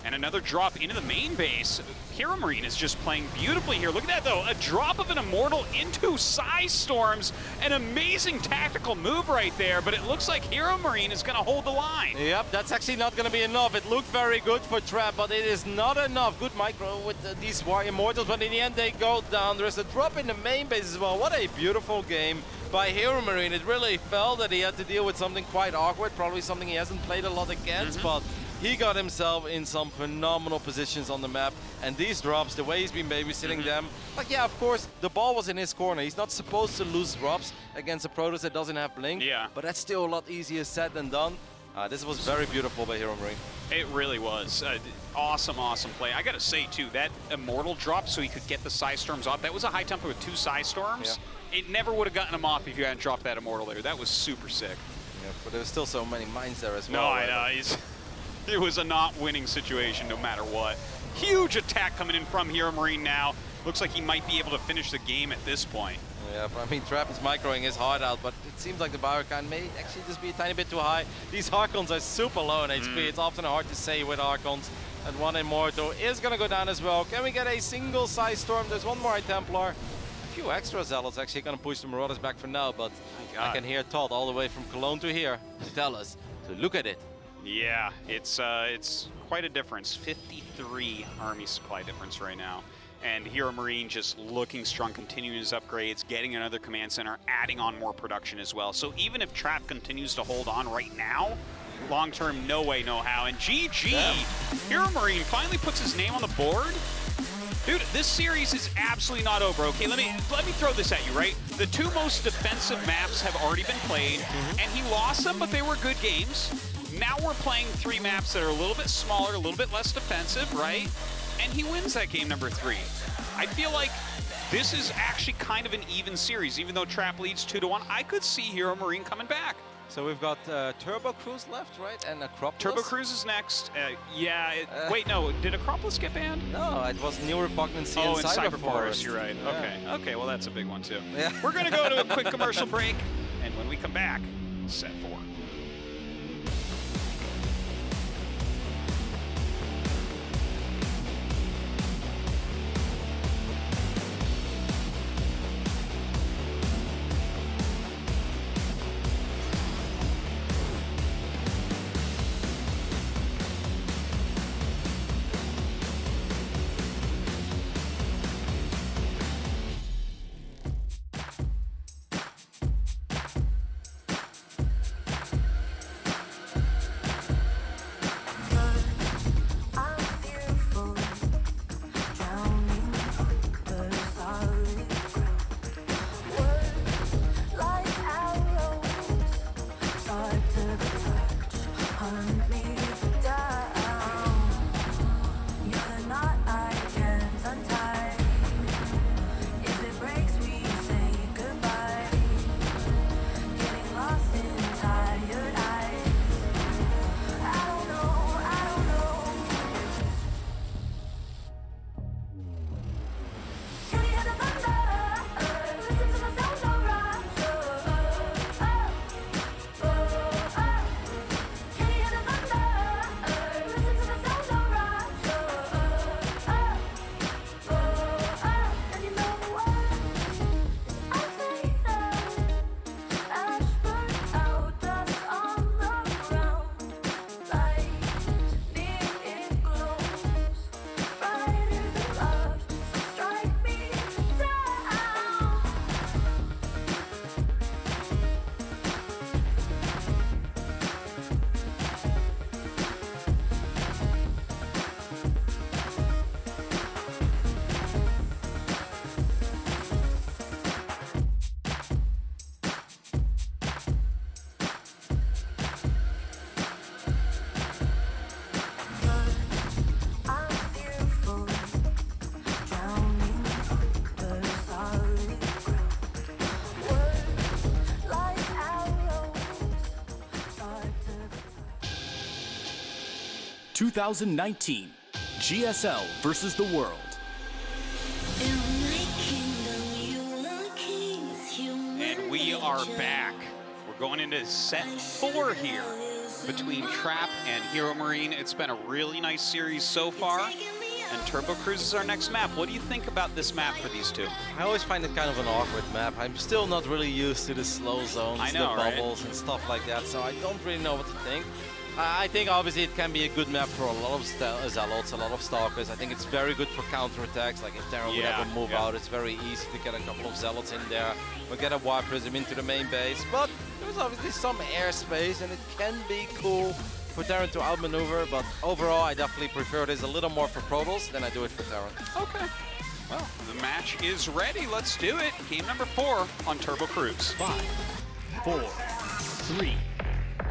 And another drop into the main base. HeRoMaRinE is just playing beautifully here. Look at that, though. A drop of an Immortal into Psystorms. An amazing tactical move right there, but it looks like HeRoMaRinE is going to hold the line. Yep, that's actually not going to be enough. It looked very good for Trap, but it is not enough. Good micro with these Immortals, but in the end they go down. There's a drop in the main base as well. What a beautiful game by HeRoMaRinE. It really felt that he had to deal with something quite awkward, probably something he hasn't played a lot against, but he got himself in some phenomenal positions on the map, and these drops, the way he's been babysitting them, like, yeah, of course, the ball was in his corner. He's not supposed to lose drops against a Protoss that doesn't have Blink, but that's still a lot easier said than done. This was very beautiful by HeRoMaRinE. It really was. Awesome, awesome play. I gotta say, too, that Immortal drop so he could get the Psystorms off, that was a High Templar with 2 Psystorms. It never would have gotten him off if you hadn't dropped that Immortal there. That was super sick. Yeah, but there was still so many mines there as well. No, I know. It was a not winning situation no matter what. Huge attack coming in from HeRoMaRinE now. Looks like he might be able to finish the game at this point. Yeah, I mean, Trap is microing his heart out, but it seems like the Biocan may actually just be a tiny bit too high. These Archons are super low in HP. It's often hard to say with Archons. And one Immortal is going to go down as well. Can we get a single Psystorm? There's one more High Templar. few extra zealots actually going to push the Marauders back for now, but I can hear Todd all the way from Cologne to here to tell us to look at it. Yeah, it's quite a difference. 53 army supply difference right now. And HeRoMaRinE just looking strong, continuing his upgrades, getting another command center, adding on more production as well. So even if Trap continues to hold on right now, long term, no way, no how. And GG, HeRoMaRinE finally puts his name on the board. Dude, this series is absolutely not over. Okay, let me throw this at you, right? The two most defensive maps have already been played, and he lost them, but they were good games. Now we're playing 3 maps that are a little bit smaller, a little bit less defensive, right? And he wins that game number 3. I feel like this is actually kind of an even series, even though Trap leads 2-1. I could see HeRoMaRinE coming back. So we've got Turbo Cruise left, right? And Acropolis? Turbo Cruise is next. Wait, no, did Acropolis get banned? No, it was New Repugnancy and Cyber Forest. Forest, you're right. Yeah. Okay, well that's a big one too. Yeah. We're gonna go to a quick commercial break, and when we come back, set 4. 2019 GSL versus the world. And we are back. We're going into set 4 here between Trap and HeRoMaRinE. It's been a really nice series so far. And Turbo Cruise is our next map. What do you think about this map for these two? I always find it kind of an awkward map. I'm still not really used to the slow zones, the bubbles and stuff like that, so I don't really know what to think. I think obviously it can be a good map for a lot of Zealots, a lot of Stalkers. I think it's very good for counterattacks, like if Terra would ever move out, it's very easy to get a couple of Zealots in there or get a Warp Prism into the main base. But there's obviously some airspace and it can be cool for Terran to outmaneuver, but overall I definitely prefer this a little more for Protoss than I do it for Terran. Okay. Well, the match is ready. Let's do it. Game number 4 on Turbo Cruise. 5, 4, 3,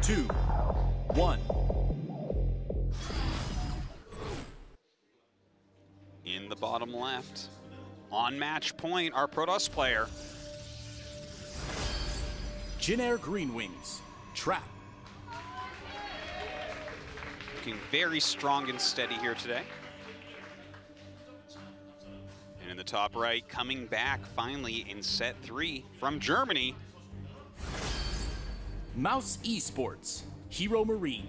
2, 1. In the bottom left, on match point, our Protoss player. GSL Green Wings, Trap. Looking very strong and steady here today. And in the top right, coming back finally in set 3 from Germany. Mouse Esports, HeRoMaRinE.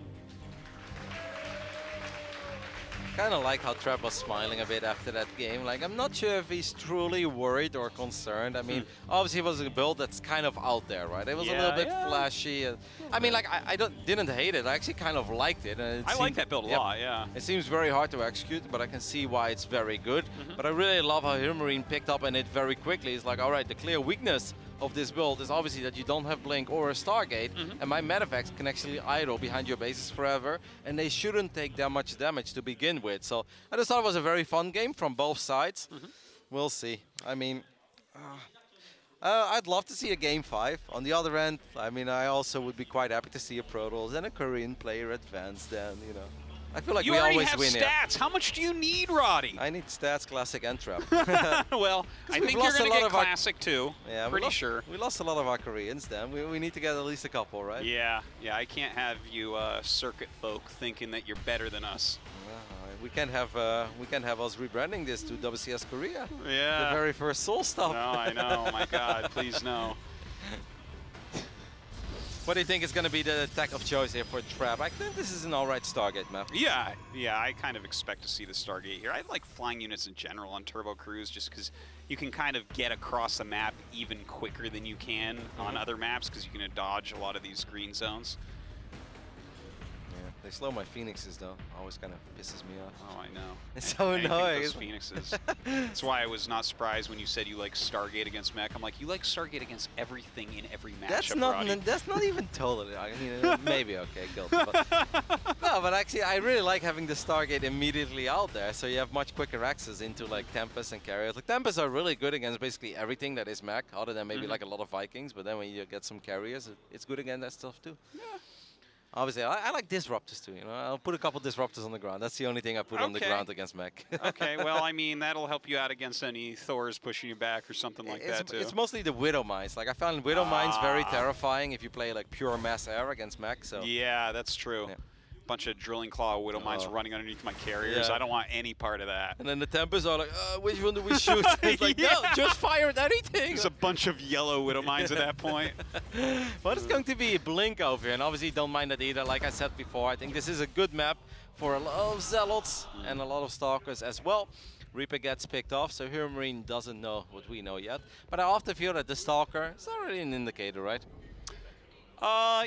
kind of like how Trap was smiling a bit after that game. Like, I'm not sure if he's truly worried or concerned. I mean, obviously it was a build that's kind of out there, right? It was a little bit flashy. I mean, like, I didn't hate it. I actually kind of liked it. And I like that build a lot, yeah. It seems very hard to execute, but I can see why it's very good. But I really love how HeRoMaRinE picked up on it very quickly. It's like, all right, the clear weakness of this build is obviously that you don't have Blink or a Stargate, and my Medivacs can actually idle behind your bases forever, and they shouldn't take that much damage to begin with. So I just thought it was a very fun game from both sides. We'll see. I mean, I'd love to see a Game 5. On the other end, I mean, I also would be quite happy to see a Protoss and a Korean player advance then, you know. I feel like you we already always have win stats. How much do you need, Roddy? I need stats, classic, and trap. Well, I think you're going to get classic too. Yeah, pretty sure. We lost a lot of our Koreans then. We need to get at least a couple, right? Yeah, yeah. I can't have you circuit folk thinking that you're better than us. We can't have us rebranding this to WCS Korea. Yeah. The very first Soul stuff. No, I know. My God, please no. What do you think is going to be the tech of choice here for Trap? I think this is an alright Stargate map. Yeah, yeah, I kind of expect to see the Stargate here. I like flying units in general on Turbo Cruise just because you can kind of get across the map even quicker than you can on other maps because you can dodge a lot of these green zones. Yeah, they slow my Phoenixes though. Always kind of pisses me off. Oh, I know. It's so annoying. Those Phoenixes. That's why I was not surprised when you said you like Stargate against mech. I'm like, you like Stargate against everything in every matchup. That's not even totally. I mean, maybe okay, guilty. But no, but actually, I really like having the Stargate immediately out there, so you have much quicker access into like Tempest and carriers. Like Tempest are really good against basically everything that is mech, other than maybe like a lot of Vikings. But then when you get some carriers, it's good against that stuff too. Yeah. Obviously, I like disruptors too. You know, I'll put a couple disruptors on the ground. That's the only thing I put on the ground against mech. Okay, well, I mean, that'll help you out against any Thors pushing you back or something like that too. It's mostly the Widow Mines. Like I found Widow Mines very terrifying if you play like pure mass air against mech. So yeah, that's true. Yeah. Bunch of drilling claw Widow Mines running underneath my carriers. I don't want any part of that. And then the Tempests are like, which one do we shoot? It's like, no, just fire at anything. There's a bunch of yellow Widow Mines at that point. But it's going to be a Blink over here, and obviously don't mind that either. Like I said before, I think this is a good map for a lot of Zealots and a lot of Stalkers as well. Reaper gets picked off, so HeRoMaRinE doesn't know what we know yet. But I often feel that the Stalker is already an indicator, right?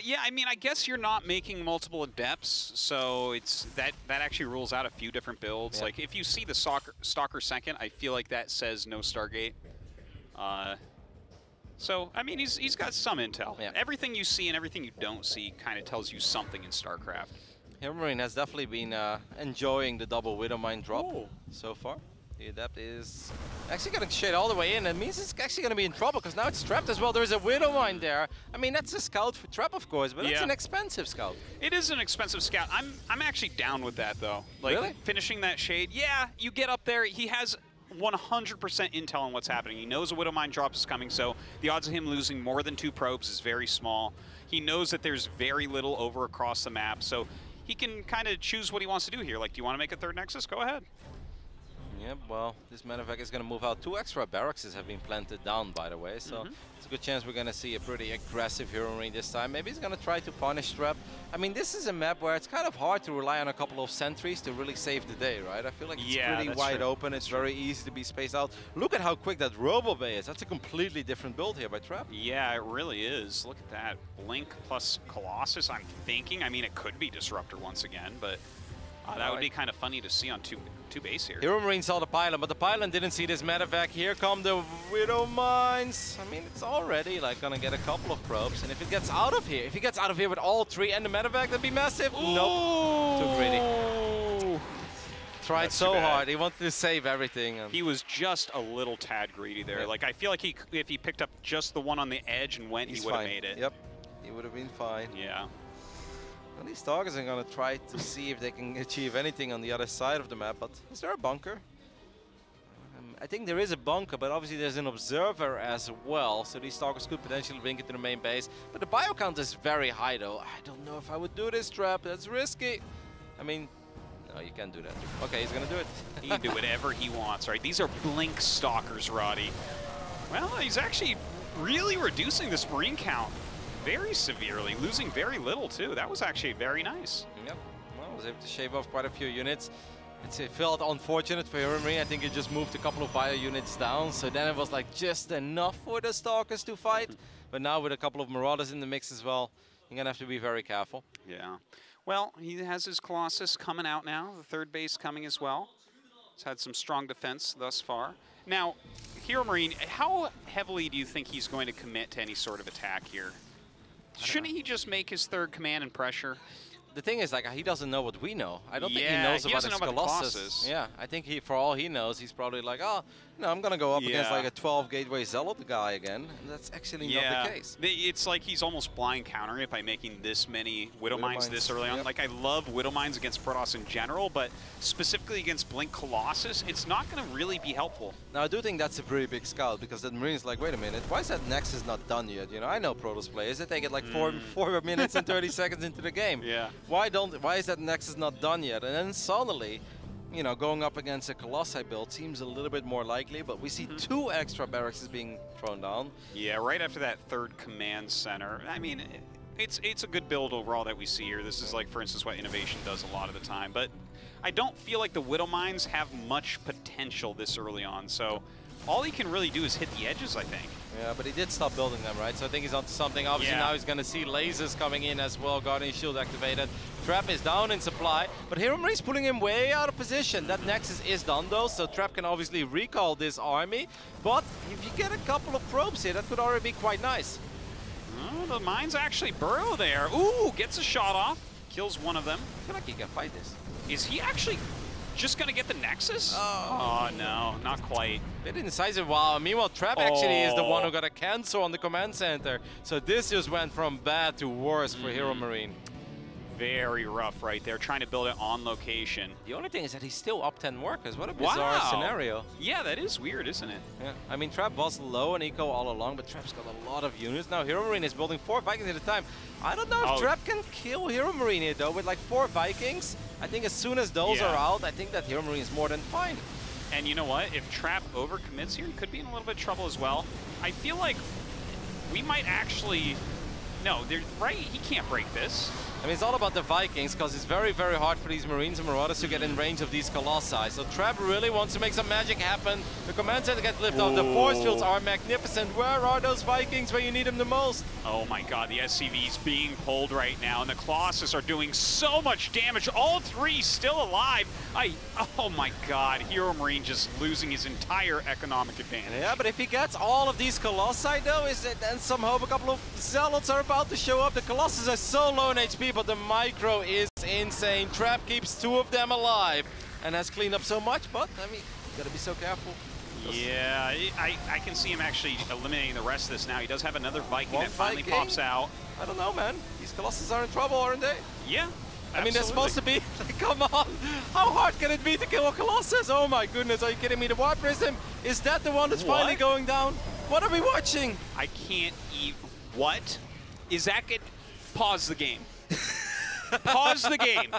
Yeah, I mean, I guess you're not making multiple adepts, so it's that actually rules out a few different builds. Like, if you see the Stalker second, I feel like that says no Stargate. So, I mean, he's got some intel. Yeah. Everything you see and everything you don't see kind of tells you something in StarCraft. HeRoMaRinE has definitely been enjoying the double Widow Mine drop so far. The Adept is actually going to shade all the way in. That means it's actually going to be in trouble because now it's trapped as well. There's a Widow Mine there. I mean, that's a scout for Trap, of course, but it's an expensive scout. It is an expensive scout. I'm actually down with that, though. Like, really? Finishing that shade. Yeah, you get up there. He has 100% intel on what's happening. He knows a Widow Mine drop is coming, so the odds of him losing more than 2 probes is very small. He knows that there's very little over across the map, so he can kind of choose what he wants to do here. Like, do you want to make a 3rd Nexus? Go ahead. Yep, well, this Medivac is going to move out. 2 extra barracks have been planted down, by the way, so it's a good chance we're going to see a pretty aggressive HeRoMaRinE this time. Maybe he's going to try to punish Trap. I mean, this is a map where it's kind of hard to rely on a couple of sentries to really save the day, right? I feel like it's pretty wide open. It's very easy to be spaced out. Look at how quick that Robo Bay is. That's a completely different build here by Trap. Yeah, it really is. Look at that. Blink plus Colossus, I'm thinking. I mean, it could be Disruptor once again, but that would be kind of funny to see on two base here. HeRoMaRinE saw the pylon, but the pylon didn't see this Medivac. Here come the Widow Mines. I mean, it's already like gonna get a couple of probes, and if it gets out of here, with all 3 and the Medivac, that'd be massive. Ooh. Nope, too greedy. Tried so hard. He wanted to save everything. He was just a little tad greedy there. Yeah. Like, I feel like if he picked up just the one on the edge and went, he would have made it. Yep, he would have been fine. Yeah. Well, these Stalkers are going to try to see if they can achieve anything on the other side of the map, but is there a bunker? I think there is a bunker, but obviously there's an observer as well, so these Stalkers could potentially link it to the main base. But the bio count is very high, though. I don't know if I would do this, Trap. That's risky. I mean, no, you can't do that. Okay, he's going to do it. He can do whatever he wants, right? These are Blink Stalkers, Roddy. Well, he's actually really reducing this Marine count very severely, losing very little, too. That was actually very nice. Yep. Well, I was able to shave off quite a few units. It felt unfortunate for HeRoMaRinE. I think it just moved a couple of bio units down, so then it was like just enough for the Stalkers to fight. But now with a couple of Marauders in the mix as well, you're gonna have to be very careful. Yeah. Well, he has his Colossus coming out now, the third base coming as well. He's had some strong defense thus far. Now, HeRoMaRinE, how heavily do you think he's going to commit to any sort of attack here? Shouldn't he just make his third command and pressure? The thing is, like, he doesn't know what we know. I don't think he Yeah, knows he about doesn't his know about the Colossus. Colossus. Yeah, I think for all he knows, he's probably like, oh, no, I'm gonna go up against like a 12 Gateway Zealot guy again. And that's actually not the case. It's like he's almost blind countering it by making this many Widow Mines this early on. Yep. Like, I love Widow Mines against Protoss in general, but specifically against Blink Colossus, it's not going to really be helpful. Now, I do think that's a pretty big scout, because then Marine's like, wait a minute, why is that Nexus not done yet? You know, I know Protoss players, they take it like 4 minutes and 30 seconds into the game. Yeah. Why is that Nexus not done yet? And then suddenly, you know, going up against a Colossi build seems a little bit more likely, but we see 2 extra barracks being thrown down. Yeah, right after that third command center. I mean, it's a good build overall that we see here. This is like, for instance, what Innovation does a lot of the time. But I don't feel like the Widow Mines have much potential this early on. So all he can really do is hit the edges, I think. Yeah, but he did stop building them, right? So I think he's onto something. Obviously now he's going to see lasers coming in as well. Guardian Shield activated. Trap is down in supply, but HeRoMaRiNE's pulling him way out of position. That Nexus is done though, so Trap can obviously recall this army. But if you get a couple of probes here, that could already be quite nice. Oh, the mines actually burrow there. Ooh, gets a shot off. Kills one of them. I feel like he can fight this. Is he actually just going to get the Nexus? Oh, no, not quite. Bit indecisive. Wow. Meanwhile, Trap actually is the one who got a cancel on the command center. So this just went from bad to worse for HeRoMaRiNE. Very rough right there, trying to build it on location. The only thing is that he's still up 10 workers. What a bizarre scenario. Yeah, that is weird, isn't it? Yeah. I mean, Trap was low on eco all along, but Trap's got a lot of units. Now HeRoMaRiNE is building 4 Vikings at a time. I don't know if Trap can kill HeRoMaRiNE here, though, with like 4 Vikings. I think as soon as those are out, I think that HeRoMaRiNE is more than fine. And you know what? If Trap overcommits here, he could be in a little bit of trouble as well. I feel like we might actually... No, right? He can't break this. I mean, it's all about the Vikings, because it's very, very hard for these Marines and Marauders to get in range of these Colossi. So Trap really wants to make some magic happen. The command center gets lifted off. The force fields are magnificent. Where are those Vikings where you need them the most? Oh my god, the SCV is being pulled right now, and the Colossus are doing so much damage. All 3 still alive. Oh my god, HeRoMaRiNE just losing his entire economic advantage. Yeah, but if he gets all of these Colossi, though, is it then somehow a couple of Zealots are about to show up? The Colossus are so low in HP, but the micro is insane. Trap keeps 2 of them alive and has cleaned up so much, but I mean, you gotta be so careful. Yeah, I can see him actually eliminating the rest of this now. He does have another Viking that finally pops out. I don't know, man. These Colossus are in trouble, aren't they? Yeah. I mean, they're supposed to be, come on, how hard can it be to kill a Colossus? Oh my goodness, are you kidding me? The Warp Prism, is that the one that's finally going down? What are we watching? I can't even, what? Is that good? Pause the game. Pause the game.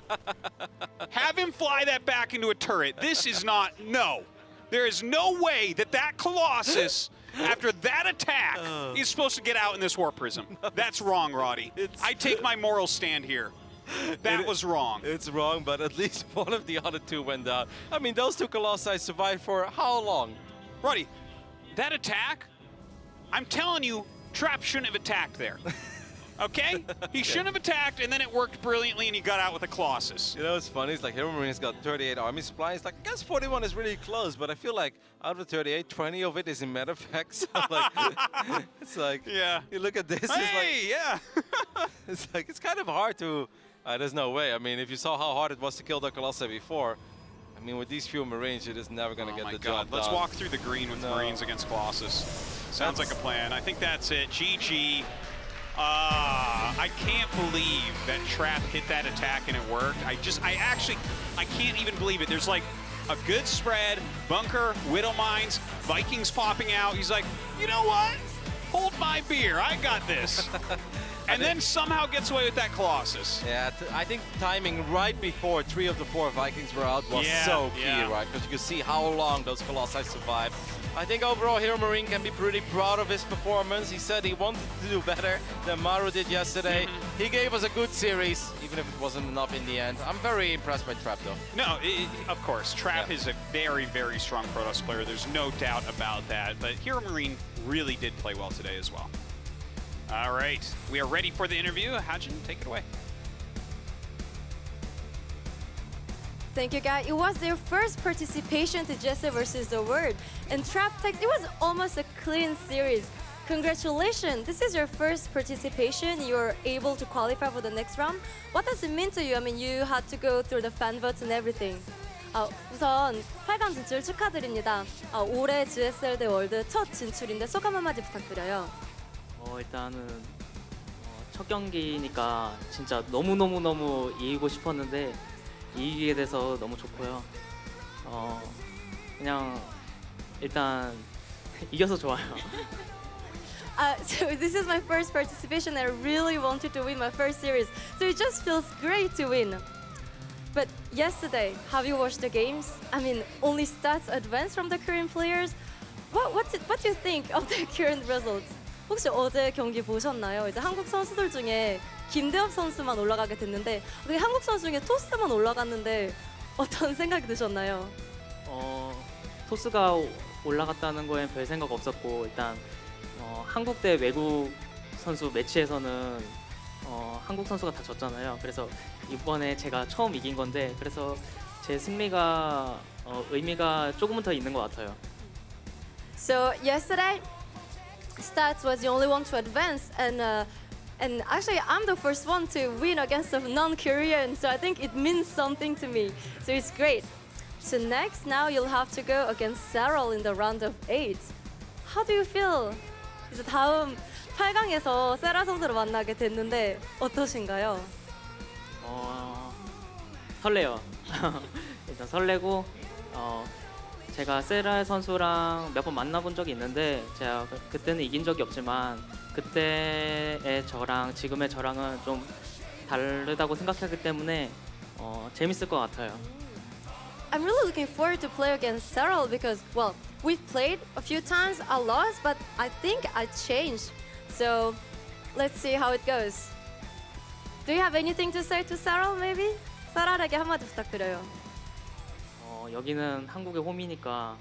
Have him fly that back into a turret. This is not, no. There is no way that that Colossus, after that attack, is supposed to get out in this Warp Prism. That's wrong, Roddy. I take my moral stand here. That was wrong. It's wrong, but at least one of the other 2 went down. I mean, those 2 Colossi survived for how long? Roddy, that attack, I'm telling you, Trap shouldn't have attacked there. Okay? He shouldn't have attacked, and then it worked brilliantly, and he got out with a Colossus. You know what's funny? It's like HeRoMaRiNE's got 38 army supplies. Like, I guess 41 is really close, but I feel like out of the 38, 20 of it is in meta effects. So like, it's like, yeah. You look at this, Hey, it's like, it's kind of hard to, there's no way. I mean, if you saw how hard it was to kill the Colossi before, I mean, with these few Marines, you're just never going to get the job done. Let's walk through the green with Marines against Colossus. Sounds like a plan. I think that's it. GG. I can't believe that Trap hit that attack and it worked. I can't even believe it. There's like a good spread, bunker, Widow Mines, Vikings popping out. He's like, you know what? Hold my beer. I got this. And then somehow gets away with that Colossus. Yeah, I think timing right before 3 of the 4 Vikings were out was so key, right? Because you could see how long those Colossi survived. I think overall HeRoMaRinE can be pretty proud of his performance. He said he wanted to do better than Maru did yesterday. He gave us a good series, even if it wasn't enough in the end. I'm very impressed by Trap, though. No, of course. Trap is a very, very strong Protoss player. There's no doubt about that. But HeRoMaRinE really did play well today as well. All right, we are ready for the interview. Hajin, take it away. Thank you, guys. It was their first participation to GSL versus the World. And Trap Tech, it was almost a clean series. Congratulations. This is your first participation. You're able to qualify for the next round. What does it mean to you? I mean, you had to go through the fan votes and everything. 우선 8강 진출 축하드립니다. 올해 GSL 대 월드 첫 진출인데 소감 한마디 부탁드려요. 일단은 첫 경기니까 진짜 너무 이기고 싶었는데 이기게 돼서 너무 좋고요. 그냥 일단 이겨서 좋아요. So this is my first participation. I really wanted to win my first series. So it just feels great to win. But yesterday, have you watched the games? I mean, only stats advanced from the Korean players. What do you think of the current results? 혹시 어제 경기 보셨나요? 이제 한국 선수들 중에 김대엽 선수만 올라가게 됐는데 한국 선수 중에 토스만 올라갔는데 어떤 생각이 드셨나요? 토스가 올라갔다는 거엔 별 생각 없었고 일단 한국 대 외국 선수 매치에서는 한국 선수가 다 졌잖아요. 그래서 이번에 제가 처음 이긴 건데 그래서 제 승리가 의미가 조금은 더 있는 것 같아요. So yesterday, Stats was the only one to advance, and actually I'm the first one to win against a non-Korean, so I think it means something to me. So it's great. So next, now you'll have to go against Serral in the round of 8. How do you feel? 이제 다음 8강에서 세라 선수를 만나게 됐는데 어떠신가요? 설레요. 일단 설레고 제가 세랄 선수랑 몇 번 만나본 적이 있는데 제가 그때는 이긴 적이 없지만 그때의 저랑 지금의 저랑은 좀 다르다고 생각하기 때문에 재밌을 것 같아요. I'm really looking forward to play against Serral because, well, we've played a few times, I lost, but I think I changed. So let's see how it goes. Do you have anything to say to Serral, maybe? 세랄에게 한마디 부탁드려요. 여기는 한국의 홈이니까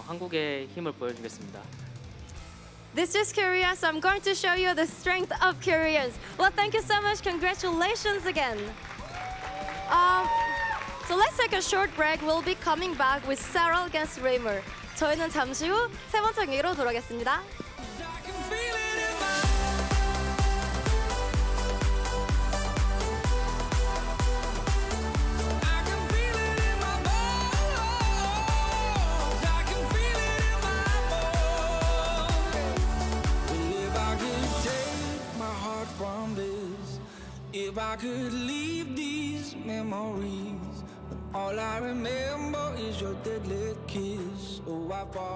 한국의 힘을 보여주겠습니다. This is Korea, so I'm going to show you the strength of Koreans. Well, thank you so much. Congratulations again. So let's take a short break. We'll be coming back with Serral against Reynor. 저희는 잠시 후 세 번째 경기로 돌아오겠습니다. If I could leave these memories, but all I remember is your deadly kiss. Oh, I